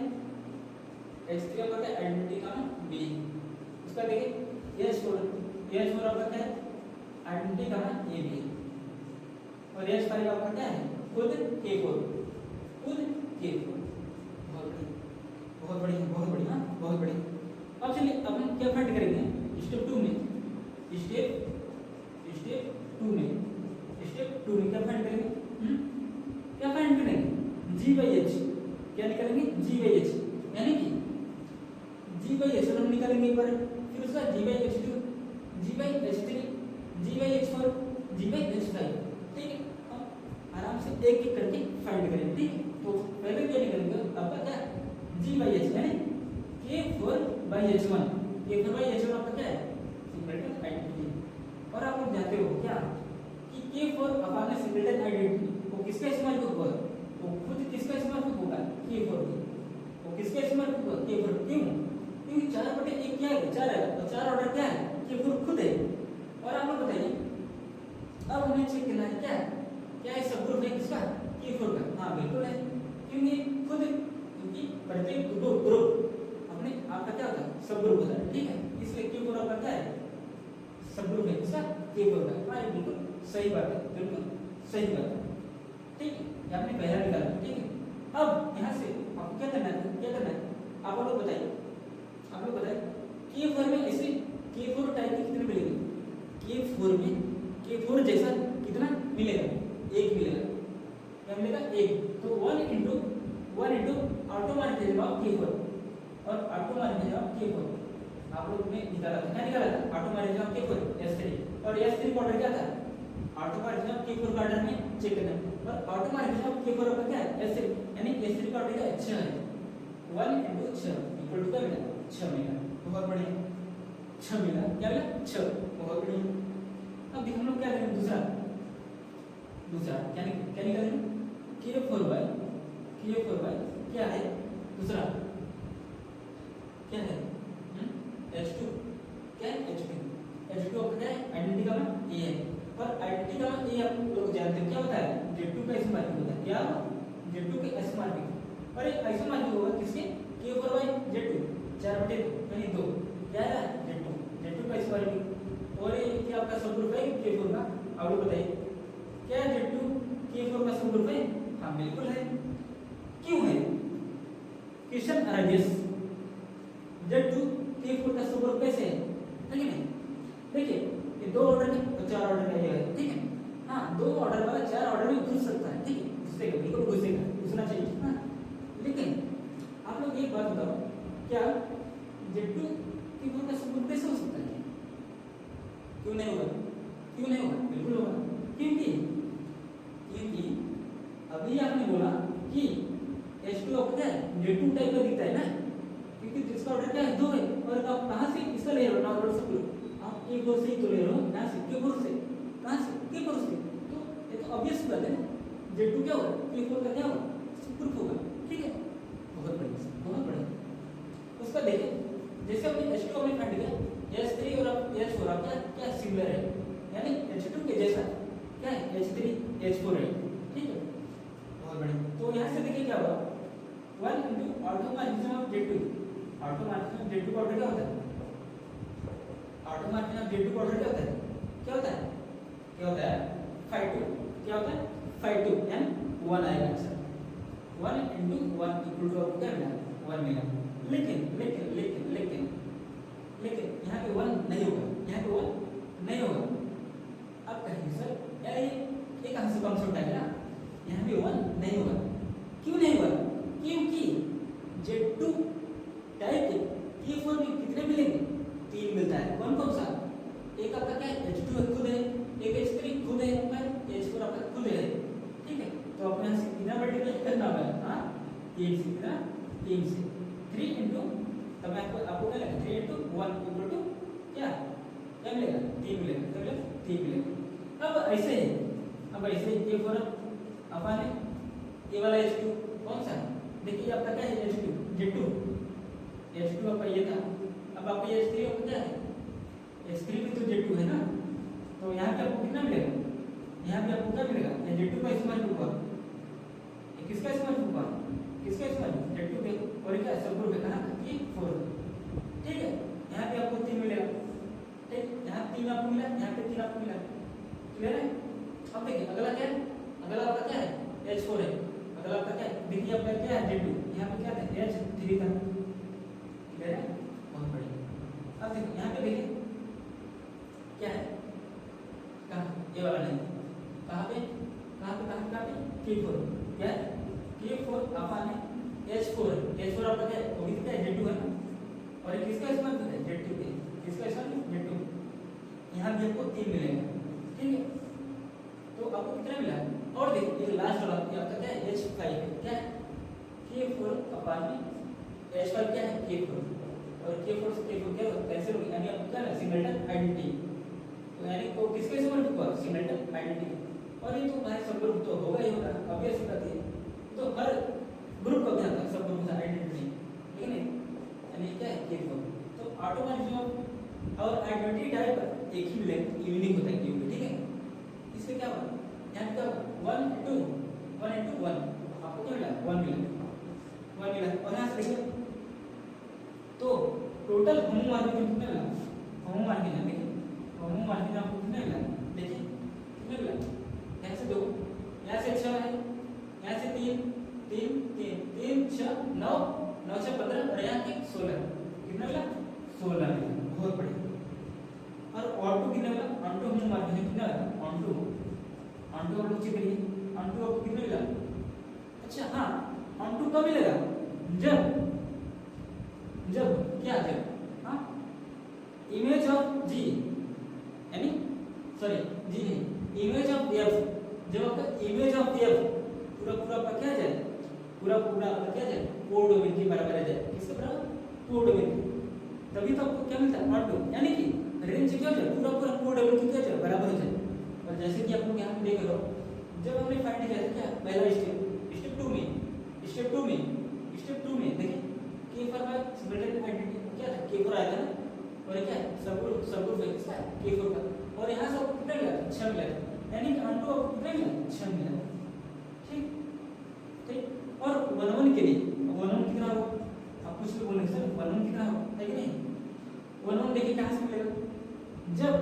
H3 आपका क्या है? आइडेंटिटी का नाम B। उसका देखिए H4 आपका क्या है? आइडेंटिटी का नाम AB। और H5 आपका क्या है? खुद K4, बहुत बढ़िया। अब चलिए अब हम क्या फाइंड करेंगे? स्टेप 2 में क्या फाइंड करेंगे? क्या फाइंड करेंगे? G/H, क्या निकालेंगे? G/H, यानी कि G/H हम निकालेंगे एक बार, फिर उसका G/H2, G/H3, G/H4, G/H5, ठीक है। अब आराम से एक एक करके फाइंड करेंगे, ठीक है। तो पहले क्या निकालेंगे? आपका क्या G/H, यानी K4/H1 आपका क्या है? Singleton identity. और आप लोग जानते हो क्या कि K4 अपने सिंगलटन आइडेंटिटी वो किसका इस्तेमाल होगा? वो खुद किसका इस्तेमाल होगा? K4 की। वो किसका इस्तेमाल होगा? K4। क्यों? क्योंकि 4/1 क्या है? 4 है, और 4 ऑर्डर क्या है? K4 खुद है। और आप लोग बताइए, अब हमें चेक करना है क्या ये सबग्रुप है किसका? K4 का। हाँ बिल्कुल है, क्योंकि प्रत्येक ग्रुप अपने आपका क्या होता है? सबग्रुप होता है, ठीक है। इसलिए K4 आपका क्या है? सबग्रुप है किसका? K4 का। हाँ बिल्कुल सही बात है, बिल्कुल सही बात है, ठीक है। ये आपने पहला निकाला, ठीक है। अब यहाँ से आपको क्या करना है? आप लोग बताइए K4 में ऐसे K4 टाइप के कितने मिलेंगे? K4 जैसा कितना मिलेगा? 1 मिलेगा। क्या मिलेगा? 1। तो 1 into ऑटोमेटिक ऑफ K4, और ऑटोमेटिक ऑफ K4 आप लोग ने निकाला था, क्या निकाला था? ऑटोमेटिक ऑफ K4 S3, और S3 का ऑर्डर क्या था? ऑटोमेटिक ऑफ K4 का ऑर्डर में चेक करना, और ऑटोमेटिक ऑफ K4 का क्या है? S3, यानी S3 का ऑर्डर क्या है? 6 है। 1 into 6 इक्वल टू क्या मिला? 6 मिला। बहुत बढ़िया, 6 मिला। क्या मिला? 6। बहुत बढ़िया। अब देखो हम लोग क्या करेंगे? दूसरा क्या निकालेंगे? K4 क्या है? दूसरा क्या है? H2, क्या है? H2 आपका क्या है? आइडेंटिटी का नाम A है, और आइडेंटिटी का नाम A आप लोग जानते हो क्या होता है? Z2 का आइसोमॉर्फिक होता है। क्या? Z2 के आइसोमॉर्फिक। और एक आइसोमॉर्फिक होगा किसके? K4/Z2, 4/2 यानी 2। क्या है? Z2 का आइसोमॉर्फिक। और ये क्या आपका सबग्रुप है K4 का? आप लोग बताइए, क्या Z2 K4 का सबग्रुप है? हाँ बिल्कुल है। क्यों है? क्वेश्चन अराइजेस, Z2 K4 का सबग्रुप कैसे है? ठीक है नहीं? देखिए ये 2 ऑर्डर में और 4 ऑर्डर में है, ठीक है। हाँ 2 ऑर्डर वाला 4 ऑर्डर में घुस सकता है, ठीक है। घुसेगा, बिल्कुल घुसना चाहिए। हाँ लेकिन आप लोग एक बात बताओ, क्या Z2 K4 का सबग्रुप कैसे हो सकता है? क्यों नहीं होगा? बिल्कुल होगा। क्योंकि अभी आपने बोला कि H2 आपका क्या है? Z2 टाइप का दिखता है ना, क्योंकि जिसका ऑर्डर क्या है? 2 है। और आप कहाँ से इसका ले रहे हो? नॉर्मल सबग्रुप आप K4 से ही तो ले रहे हो, यहाँ से K4 से, कहाँ से? K4 से। तो ये तो ऑब्वियस बात है ना, Z2 क्या होगा? K4 का क्या होगा? सबग्रुप होगा, ठीक है। बहुत बढ़िया। उसका देखिए, जैसे हमने H2 हमने फाइंड किया, S3 और H4 क्या सिमिलर है, यानी H2 के जैसा क्या है? H3 H4 है, ठीक है। बहुत बढ़िया। तो यहाँ से देखिए क्या होगा? 1 into automorphism of Z2। Automorphism Z2 का ऑर्डर क्या होता है? ऑटोमॉर्फिज्म ऑफ Z2 का ऑर्डर क्या होता है? क्या होता है? 5/2। क्या होता है? 5/2 यानी 1 आएगा आंसर। 1 into 1 इक्वल टू आपको क्या मिला? 1 मिला। लेकिन यहाँ पे 1 नहीं होगा, यहाँ पे 1 नहीं होगा। अब कहेंगे सर यार ये कहाँ से कम से उठाएगा ना, यहाँ भी 1 नहीं होगा। क्यों नहीं होगा? क्योंकि Z2 टाइप के T4 में कितने मिलेंगे? 3 मिलता है। कौन कौन सा? एक आपका क्या है H2 खुद है, एक H3 खुद है, H4 आपका खुद है। ठीक है, तो आपको यहाँ से कितना मल्टीप्लाई करना होगा? हाँ 3 से, कितना 3 से 3 इंटू, तब आपको क्या लगेगा 3 इंटू 1 इक्वल टू क्या मिलेगा? 3 मिलेगा। क्या मिलेगा? 3 मिलेगा। अब ऐसे ही, अब ऐसे ये फोर अपन है ये वाला H2 कौन सा? देखिए आपका क्या है H2 Z2 आपका ये था। अब आपका H3 आपका क्या है? H3 भी तो Z2 है ना, तो यहाँ पे आपको कितना मिलेगा? यहाँ पे आपको क्या मिलेगा? ये Z2 का इस्तेमाल हुआ, ये किसका इस्तेमाल हुआ? किसका इस्तेमाल? Z2 के, और क्या सब ग्रुप है कहाँ? ये 4। ठीक है, यहाँ पे आपको 3 मिलेगा। ठीक, यहाँ 3 आपको मिला, यहाँ पे 3 आपको मिला। क्लियर है? अब देखिए अगला क्या है? अगला आपका क्या है? H4 है। अगला आपका क्या है? देखिए आपका क्या है Z2, यहाँ पे क्या था? H3 था। क्लियर है? बहुत बढ़िया। अब देखिए यहाँ पे देखिए क्या है? कहाँ? ये वाला नहीं, कहाँ पे? T4 क्या है? T4 अपन है H4 आपका क्या है? वो भी क्या है? Z2 है ना, और ये किसका इस्तेमाल करते हैं? Z2 के। किसका इस्तेमाल? Z2। यहाँ भी आपको 3 मिलेगा। ठीक है, तो आपको कितना मिला? और देखिए ये लास्ट वाला आपका क्या है? H5 है। क्या है? K4 अपन में H5 क्या है? K4, और K4 से K4 क्या कैंसिल हो गया, यानी आपको क्या है? Singleton identity. तो यानी को किसके इस्तेमाल हुआ? Singleton identity. और ये तो भाई सब ग्रुप तो होगा ही होगा, ऑब्वियस बात है। तो हर ग्रुप का क्या था? सब ग्रुप का आइडेंटिटी, ठीक है? यानी क्या है? K4। तो ऑटोमेटिक और आइडेंटिटी टाइप एक ही मिलेगा, यूनिक होता है क्योंकि, ठीक है? इससे क्या हुआ? यहाँ पे 1 2 1 इंटू 1 आपको क्या मिला? 1 मिला। और यहाँ से देखिए तो टोटल होमोमॉर्फिज्म कितना मिला? होमोमॉर्फिज्म देखिए, होमोमॉर्फिज्म आपको कितना मिला? देखिए कितना मिला? यहाँ से 2, यहाँ से 6 है, यहाँ से 3 3 6 9 9 से 15 और यहाँ के 16 कितना मिला? 16 मिला। बहुत बढ़िया। और ऑन टू कितना मिला? ऑन टू होमोमॉर्फिज्म कितना मिला? ऑन टू आप लोग चेक करिए, ऑन टू आपको कितना मिला? अच्छा हाँ, ऑन टू कब मिलेगा? जब क्या? जब हाँ इमेज ऑफ G, यानी सॉरी G नहीं, इमेज ऑफ F, जब आपका इमेज ऑफ F पूरा आपका क्या जाए? पूरा आपका क्या जाए? कोड डोमेन के बराबर आ जाए। किसके बराबर? Code domain. तभी तो आपको क्या मिलता है? ऑन टू, यानी कि रेंज क्या हो जाए? पूरा कोड डोमेन की क्या जाए? बराबर हो जाए। और जैसे कि आप लोग यहाँ पे देख रहे हो, जब हमने फाइंड किया था क्या पहला स्टेप 2 में देखिए K4 का सिंगलटन आइडेंटिटी क्या था? K4 आया था ना, और क्या है? सब ग्रुप है किसका? K4 का। और यहाँ से आपको कितना मिला? 6 मिला, यानी कि ऑन टू आपको कितना मिला? 6 मिला। ठीक, और 1 के लिए 1 कितना हो? आप कुछ भी बोलेंगे सर 1 कितना हो, है कि नहीं? 1 देखिए कहाँ से मिलेगा? जब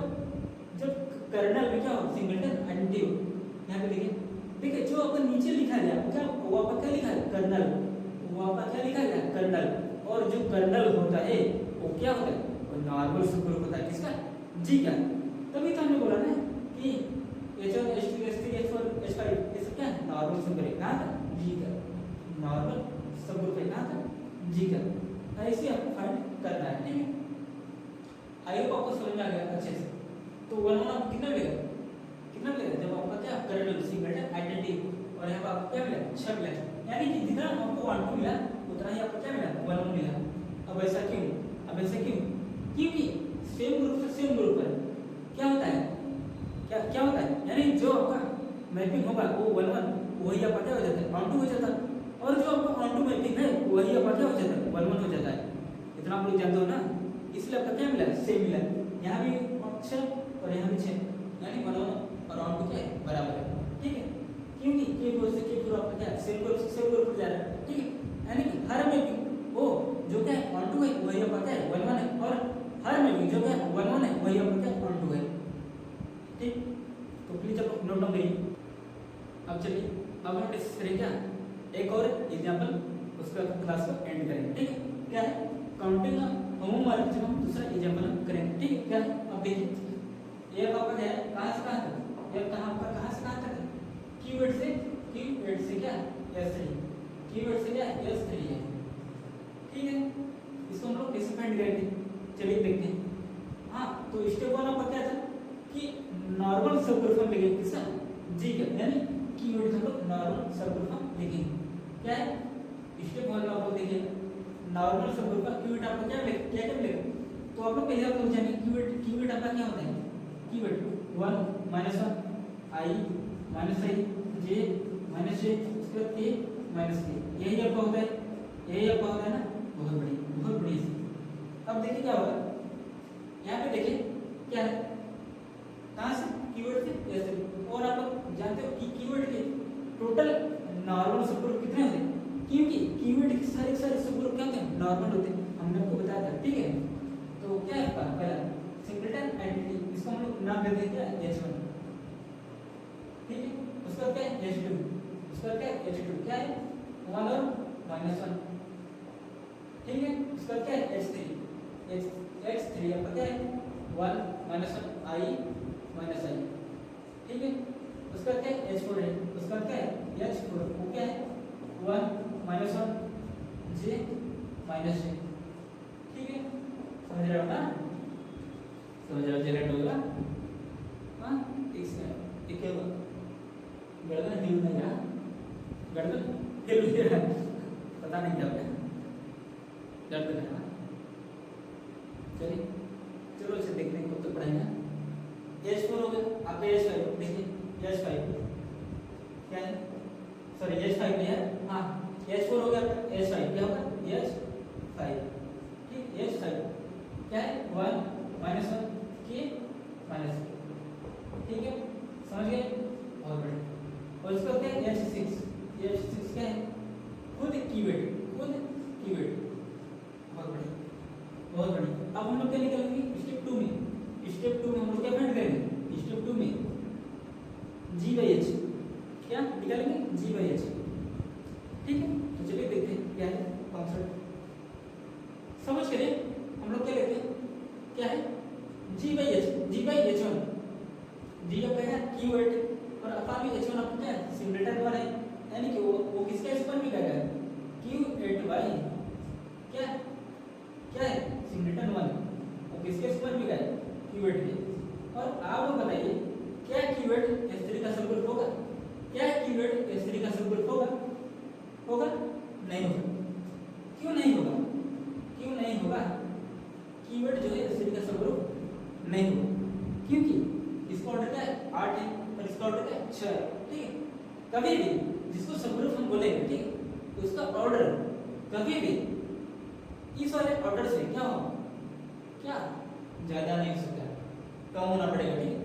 कर्नल में क्या हो? सिंगलटन आइडेंटिटी हो। यहाँ पे देखिए जो अपन नीचे लिखा है क्या, वो आपका क्या लिखा है? कर्नल। वो आपका क्या लिखा है? कर्नल। और जो कर्नल होता है वो क्या होता है? वो नॉर्मल सबग्रुप होता है। किसका? G का। तभी तो हमने बोला ना कि H1 H2 H3 H4 H5 ये सब क्या है? नॉर्मल सबग्रुप है। कहाँ था? G का। नॉर्मल सबग्रुप है कहाँ था? G का। ऐसे आपको फाइंड करना है, ठीक है? आई होप आपको समझ में आ गया अच्छे से। तो 1 आपको कितना मिलेगा? जब आपका क्या कर्नल सिंगलटन आइडेंटिटी, और यहाँ पर आपको क्या मिला? 6 मिला। यानी कि जितना आपको 1 2 मिला उतना ही आपको क्या मिला? 1 मिला। अब ऐसा क्यों? क्योंकि सेम ग्रुप पर क्या होता है? क्या होता है? यानी जो आपका मैपिंग होगा वो 1 1 वही आपका क्या हो जाता है? ऑन टू हो जाता है। और जो आपका ऑन टू मैपिंग है वही आपका क्या हो जाता है? 1 1 हो जाता है। इतना आप लोग जानते हो ना, इसलिए आपका क्या मिला? सेम मिला। यहाँ भी 6 और यहाँ भी 6, यानी 1 1 और ऑन टू क्या है? बराबर है। ठीक है, क्योंकि K4 से K4 आपका क्या है? सेम ग्रुप जा रहा है। ठीक है, यानी कि हर में वो जो क्या है? ऑन टू है वही आपका क्या है? 1 1 है, और हर में जो क्या है? 1 1 है वही आपका क्या है? ऑन टू है। ठीक, तो प्लीज आप नोट डाउन करिए। अब चलिए अब हम डिस्कस करेंगे क्या? एक और एग्जांपल, उसका क्लास को एंड करेंगे। ठीक है, क्या है? काउंटिंग होमोमॉर्फिज्म हम दूसरा एग्जांपल हम करेंगे। ठीक है, क्या है? अब देखिए एफ आपका क्या है, कहाँ से कहाँ तक, एफ कहाँ आपका कहाँ से कहाँ तक है, कीवर्ड से क्या S3, कीवर्ड से क्या S3 है, ठीक है। इसको हम लोग कैसे फाइंड करेंगे, चलिए देखते हैं। हाँ तो स्टेप 1 आपका क्या था कि नॉर्मल सबग्रुप हम लिखेंगे, किसका, जी का, यानी कीवर्ड हम लोग नॉर्मल सबग्रुप हम लिखेंगे। क्या है स्टेप 1 में आप लोग देखिए नॉर्मल सबग्रुप का कीवर्ड आपको क्या मिलेगा, तो आप लोग पहले आप लोग जानिए कीवर्ड आपका क्या होता है, keyword 1 -1 i -i j -j उसके बाद k -k, यही आपका होता है, यही आपका होता है ना, बहुत बढ़िया। अब देखिए क्या होगा, यहाँ पे देखिए क्या है, कहाँ से, कीवर्ड से ऐसे। और आप लोग जानते हो कि कीवर्ड के टोटल नॉर्मल सबग्रुप कितने होते हैं, क्योंकि कीवर्ड के सारे सबग्रुप क्या होते हैं, नॉर्मल होते हैं, हमने आपको बताया था, ठीक है। तो क्या है आपका पहला सिंगलटन एंटिटी, इसको हम लोग नाम देते हैं क्या, H1, ठीक है। उसका क्या है H2, उसका क्या है H2, क्या है 1 और -1, ठीक है। उसका क्या है H3 आपका क्या है 1 -1 i -i, ठीक है। उसका क्या है H4 है, उसका क्या है H4, वो क्या है 1 -1 j -j, ठीक है। समझ रहे हो ना, समझ रहे हो, जनरेट होगा। हाँ एक क्या होगा, गर्दन हिल नहीं रहा, गर्दन हिल नहीं रहा, पता नहीं क्या होगा, गर्दन है ना। चलिए चलो इसे देखते हैं कब तक पढ़ाएंगे। H4 हो गया आपका, H5 देखिए, H5 क्या है, सॉरी H5 नहीं है, हाँ H4 हो गया आपका, H5 क्या होगा H5, ठीक। H5 क्या है 1 -1 k -k, ठीक है, समझ गए, बहुत बढ़िया। और इसका क्या है H6 क्या है, खुद कीवर्ड, बहुत बढ़िया। अब हम लोग क्या निकालेंगे स्टेप 2 में हम लोग क्या फाइंड करेंगे, स्टेप 2 में G/H क्या निकालेंगे, G/H, ठीक है। तो चलिए देखते हैं क्या है कॉन्सेप्ट, समझ के लिए हम लोग क्या लेते हैं, क्या है G/H1, G आपका है कीवर्ड, और अपना भी H1 आपका क्या है सिंगलटन वन है, यानी कि वो किसका स्क्वायर भी क्या है, Q8y क्या है सिंगलटन वन, और किसके स्क्वायर भी क्या है कीवर्ड के। और आप बताइए क्या कीवर्ड S3 का सबग्रुप होगा, क्या कीवर्ड S3 का सबग्रुप होगा, नहीं होगा। क्यों नहीं होगा, कीवर्ड जो है S3 का सबग्रुप नहीं होगा, क्योंकि इसका ऑर्डर क्या है 8 है और इसका ऑर्डर क्या है 6 है, ठीक है। कभी भी जिसको सबग्रुप हम बोलेंगे, ठीक है, तो उसका ऑर्डर कभी भी इस वाले ऑर्डर से क्या हो, क्या ज्यादा नहीं हो सकता, कम होना पड़ेगा, ठीक है।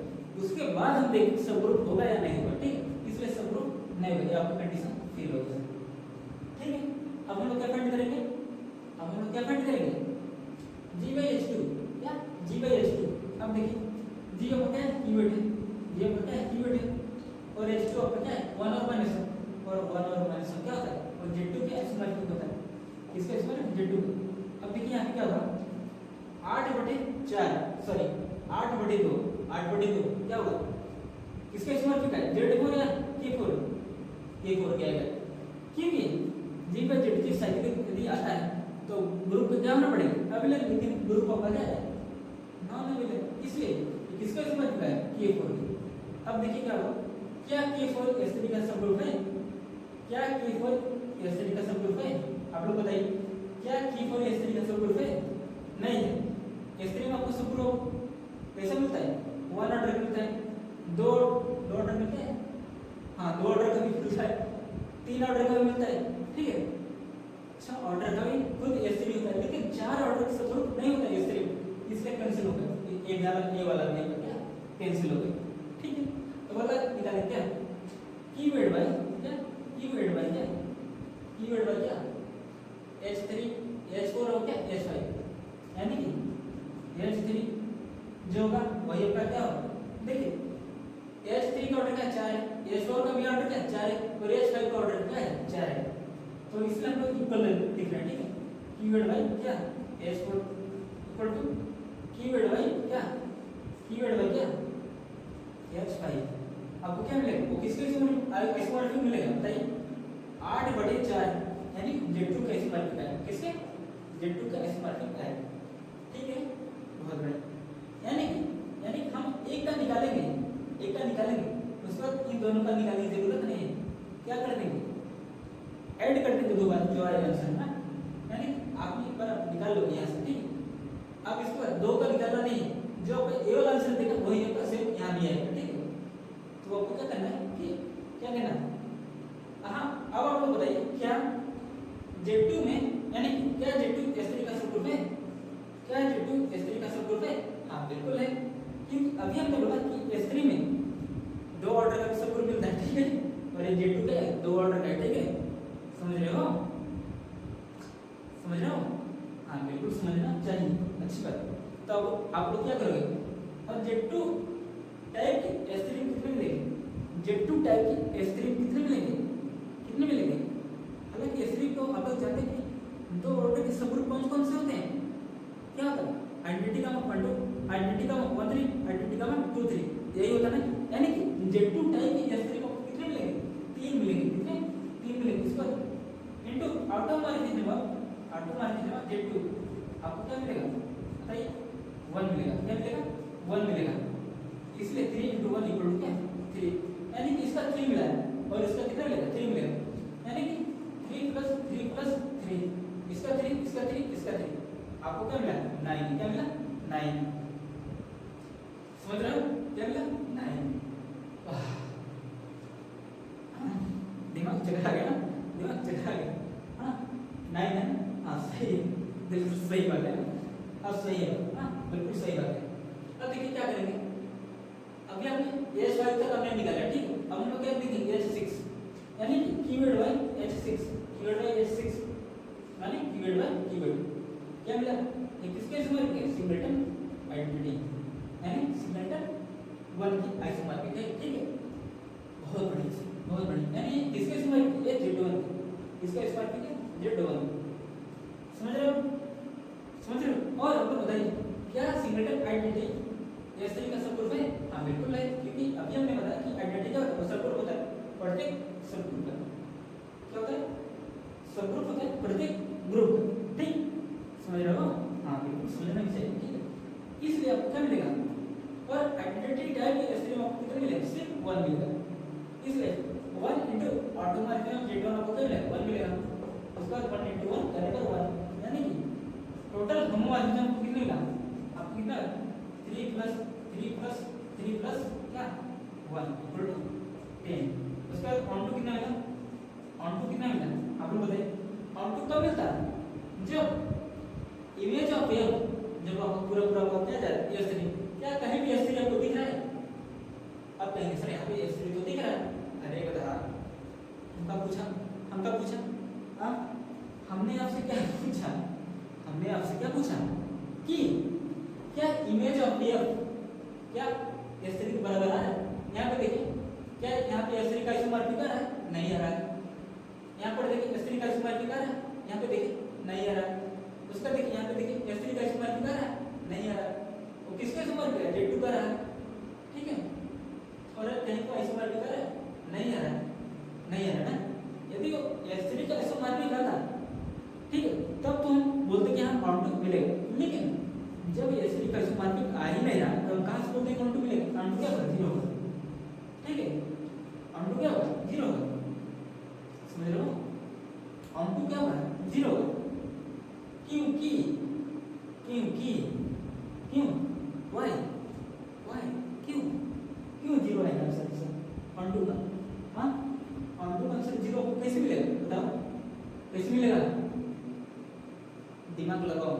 उसके बाद हम देखेंगे सबग्रुप होगा या नहीं होगा, ठीक है। इसलिए सबग्रुप नहीं होगा, आपका कंडीशन फेल होगा, ठीक है। अब हम लोग क्या फाइंड करेंगे, G/H2 क्या, G/H2। अब देखिए G आपका क्या है कीवर्ड है, और H2 आपका क्या है 1 और -1, और 1 और -1 क्या होता है, और Z2 क्या स्मॉल होता है, किसका स्मॉल Z2। अब देखिए यहाँ पे क्या होगा 8/2 क्या होगा, किसका स्मॉल है Z4 या K4 क्या आएगा, क्योंकि G/Z की साइक्लिक यदि आता है तो ग्रुप को क्या होना पड़ेगा अवेलेबल, लेकिन ग्रुप आपका क्या है नॉन अवेलेबल, इसलिए किसका स्मॉल है K4। अब देखिए क्या होगा, क्या K4 S3 का सबग्रुप है, आप लोग बताइए, क्या K4 S3 का सबग्रुप है, नहीं है। S3 में आपको सबग्रुप कैसे मिलता है, 1 ऑर्डर मिलता है, 2 ऑर्डर मिलते हैं, हाँ 2 ऑर्डर का भी मिलता है, 3 ऑर्डर का भी मिलता है, ठीक है। 6 ऑर्डर का भी खुद S3 होता है, लेकिन 4 ऑर्डर का सबग्रुप नहीं होता S3, इसलिए कैंसिल हो गया, ये वाला नहीं क्या कैंसिल हो गया, ठीक है। तो वाला निकालें क्या, कीवर्ड बाय क्या H3 H4 हो क्या H5, यानी कि H3 जो होगा वही आपका क्या होगा, देखिए H3 का ऑर्डर क्या 4 है, H4 का भी ऑर्डर क्या 4 है, और H5 का ऑर्डर क्या है 4 है, तो इसलिए हम लोग इक्वल लिख रहे हैं, ठीक है। कीवर्ड बाय क्या H4 equal to keyword bye क्या H5 आपको क्या मिलेगा? वो किसके आइसोमॉर्फिक मिलेगा बताइए? 8/4 यानी Z2 का आइसोमॉर्फिक है। किसके? Z2 का आइसोमॉर्फिक है। ठीक है, बहुत बढ़िया। यानी हम एक का निकालेंगे, उसके बाद इन दोनों का निकालने की जरूरत नहीं है। क्या कर देंगे? ऐड कर देंगे दो बार जो आएगा आंसर ना। यानी आप एक बार निकाल लोगे यहाँ से, ठीक है। अब इसके बाद दो का निकालना नहीं है, जो आपका ए वाला आंसर देगा वही आपका सेम यहाँ भी आएगा, ठीक है। तो आपको क्या करना है कि क्या करना है? हाँ, अब आप लोग बताइए क्या Z2 में यानी क्या Z2 S3 का सबग्रुप है? क्या Z2 S3 का सबग्रुप है? हाँ बिल्कुल है, क्योंकि अभी हमने बोला कि S3 में दो ऑर्डर का सबग्रुप मिलता है, ठीक है। और ये Z2 का है दो ऑर्डर का, ठीक है। समझ रहे हो? हाँ बिल्कुल समझना चाहिए, अच्छी बात। तो अब आप लोग क्या करोगे? और Z2 टाइप की S3 कितने मिलेंगे? Z2 टाइप की S3 कितने मिलेंगे? हालांकि S3 को आप लोग जानते हैं कि दो ऑर्डर के सबग्रुप कौन से होते हैं? क्या होता है? आइडेंटिटी का 1 2, आइडेंटिटी का 1 3, आइडेंटिटी का 2 3, यही होता है ना। यानी कि Z2 टाइप की S3 को कितने मिलेंगे? 3 मिलेंगे। कितने? 3 मिलेंगे। इस पर इनटू ऑटोमॉर्फिज्म Z2 आपको क्या मिलेगा बताइए? 1 मिलेगा। क्या मिलेगा? 1 मिलेगा। इसलिए 3 × 1 = क्या? 3। यानी कि इसका 3 मिला है और इसका कितना मिलेगा? 3 मिलेगा। यानी कि 3 + 3 + 3, इसका 3 इसका 3 इसका 3, आपको क्या मिला? 9। क्या मिला? 9। समझ रहे हो? क्या मिला? 9। दिमाग चला गया ना? हाँ 9 है ना? हाँ सही है, बिल्कुल सही बात है। अब सही है, हाँ बिल्कुल सही बात है। अब देखिए क्या करेंगे? अभी हमने H5 तक हमने निकाला, ठीक है। अब हम लोग क्या देखेंगे? H6 यानी कीवर्ड बाय H6 यानी कीवर्ड क्या मिला? ये किसके आइसोमॉर्फिक है? सिंगलेटन आइडेंटिटी यानी सिंगलेटन 1 की आइसोमॉर्फिक है, ठीक है। बहुत बढ़िया। यानी किसके आइसोमॉर्फिक है? Z1 इसका आइसोमॉर्फिक है Z1। समझ रहे हो? और अब बताइए क्या सिंगलेटन आइडेंटिटी S3 का सबग्रुप है? हाँ बिल्कुल है, क्योंकि अभी हमने बताया कि आइडेंटिटी का सबग्रुप होता है प्रत्येक सबग्रुप का। क्या होता है? सबग्रुप होता है प्रत्येक ग्रुप का, ठीक। समझ रहे हो? हाँ बिल्कुल समझना भी चाहिए, ठीक है। इसलिए आपको क्या मिलेगा? और आइडेंटिटी टाइप के S3 में आपको कितना मिलेगा? सिर्फ 1 मिलेगा। इसलिए 1 × ऑटोमॉर्फिज्म Z1 आपको क्या मिलेगा? 1 मिलेगा। उसके बाद 1 × 1 करेगा 1, यानी कि टोटल होमोमॉर्फिज्म आपको कितना मिला? आपको कितना? 3 + 3 + 3 + क्या 1 = 10। उसके बाद ऑन टू कितना मिला? आप लोग बताइए। ऑन टू कब मिलता है? जब इमेज ऑफ एफ, जब आपको पूरा क्या जाए S3, क्या कहीं भी S3 आपको दिख रहा है? अब कहेंगे सर यहाँ पे S3 तो दिख रहा है। अरे बता, हमका पूछा हाँ, हमने आपसे क्या पूछा कि क्या इमेज ऑफ एफ क्या S3 के बराबर आ रहा है? यहाँ पे देखिए, क्या यहाँ पे S3 का आइसोमॉर्फिक आ रहा है? नहीं आ रहा है। यहाँ पर देखिए S3 का आइसोमॉर्फिक आ रहा है, यहाँ पे देखिए नहीं आ रहा है। उसका देखिए यहाँ पे देखिए S3 का आइसोमॉर्फिक आ रहा है, नहीं आ रहा है। वो किसका आइसोमॉर्फिक है? Z2 का रहा है, ठीक है। और कहीं को आइसोमॉर्फिक आ रहा है? नहीं आ रहा ना। यदि वो S3 का आइसोमॉर्फिक आता, ठीक है, तब तो हम बोलते कि हाँ ऑन टू मिलेगा। लेकिन जब S3 का आइसोमॉर्फिक आ ही नहीं रहा, तो हम कहाँ से बोलते हैं ऑन टू मिलेगा? ऑन टू क्या होगा? 0 होगा, ठीक है। ऑन टू क्या होगा? 0 होगा। समझ रहे हो? ऑन टू क्या होगा? 0 होगा। क्योंकि वाई क्यों 0 आएगा आंसर ऑन टू का? हाँ ऑन टू का आंसर 0 कैसे मिलेगा? बताओ कैसे मिलेगा? दिमाग लगाओ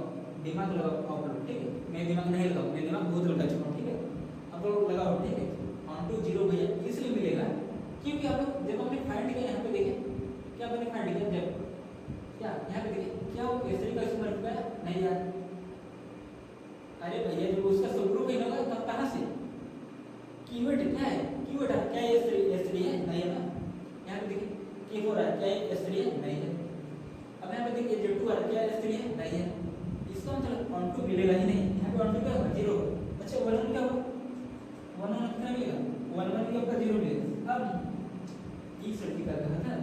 आप लोग, ठीक है। मैं दिमाग नहीं लगाऊँ, मैं दिमाग बहुत लगा चुका हूँ, ठीक है। आप लोग लगाओ, ठीक है। ऑन टू 0 भैया इसलिए मिलेगा क्योंकि आप लोग जब हमने फाइंड किया, यहाँ पे देखें क्या मैंने फाइंड किया, जब क्या यहाँ पे देखिए क्या वो S3 का आइसोमॉर्फिक है? नहीं यार। अरे भैया जब उसका सबग्रुप ही होगा तब कहाँ से? कीवर्ड क्या है? क्या S3 है? नहीं है ना। यहाँ पे देखिए K4 है, क्या S3 है? नहीं है। अब यहाँ पे देखिए Z2 है, क्या S3 है? नहीं है। इसका मतलब ऑन टू मिलेगा ही नहीं। यहाँ पे ऑन टू क्या होगा? 0। अच्छा 1 1 क्या होगा? 1 1 कितना मिलेगा? वन वन भी आपका 0 मिलेगा। अब इस लड़की का कहा था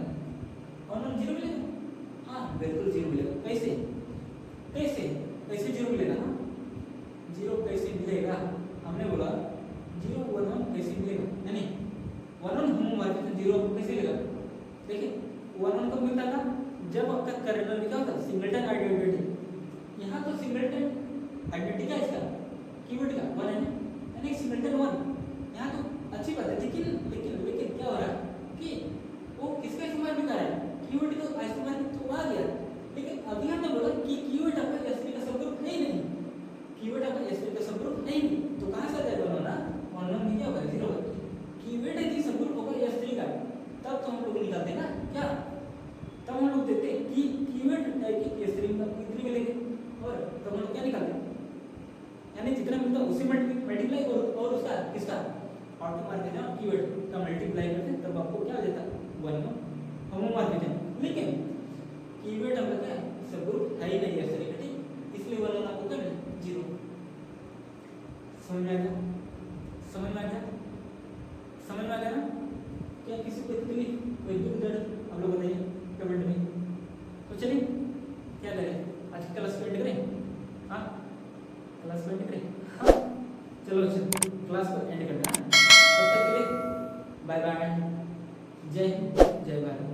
वन वन 0 मिलेगा। हाँ बिल्कुल 0 मिलेगा। कैसे कैसे कैसे 0 मिलेगा? हाँ 0 कैसे मिलेगा? हमने बोला 0 1 1 कैसे मिलेगा? नहीं 1 1 होमोमॉर्फिज्म 0 कैसे मिलेगा? देखिए 1 1 कब मिलता था? जब आपका कर्नल में क्या होता? Singleton identity. यहाँ तो सिंगलटन आइडेंटिटी क्या है इसका? कीवर्ड का 1 है यानी सिंगलटन 1। यहाँ तो अच्छी बात है, लेकिन लेकिन लेकिन क्या हो रहा है कि वो किसका इस्तेमाल भी कर रहा है? कीवर्ड का इस्तेमाल तो आ गया, लेकिन अभी हमने बोला कि कीवर्ड आपका एसपी का सबग्रुप है ही नहीं। कीवर्ड आपका एसपी का सबग्रुप है ही नहीं, तो कहां से आ जाएगा ना? 1 1 में क्या होगा? 0 होगा। कीवर्ड यदि सबग्रुप होगा S3 का, तब तो हम लोग निकालते हैं ना क्या? तब हम लोग देते हैं कि कीवर्ड टाइप की S3 का कितने मिलेंगे, और तब हम लोग क्या निकालते हैं? यानी जितना मिलता है उसे मल्टीप्लाई और उसका किसका ऑटोमॉर्फिज्म कीवर्ड का मल्टीप्लाई करते हैं, तब आपको क्या हो जाता है? 1 होमोमॉर्फिज्म। लेकिन कीवर्ड हमका क्या है? सबग्रुप है ही नहीं S3 का, ठीक? इसलिए 1 1 आपको क्या मिलेगा? 0। समझ में आ गया? समझ में आ गया? समझ में आ गया ना? क्या किसी को तकलीफ, कोई दुख दर्द आप लोग बताइए कमेंट में। तो चलिए क्या करें, आज की क्लास को एंड करें? हाँ क्लास को एंड करें? हाँ चलो क्लास को एंड करना है। तब तक के लिए बाय बाय, जय हिंद जय भारत।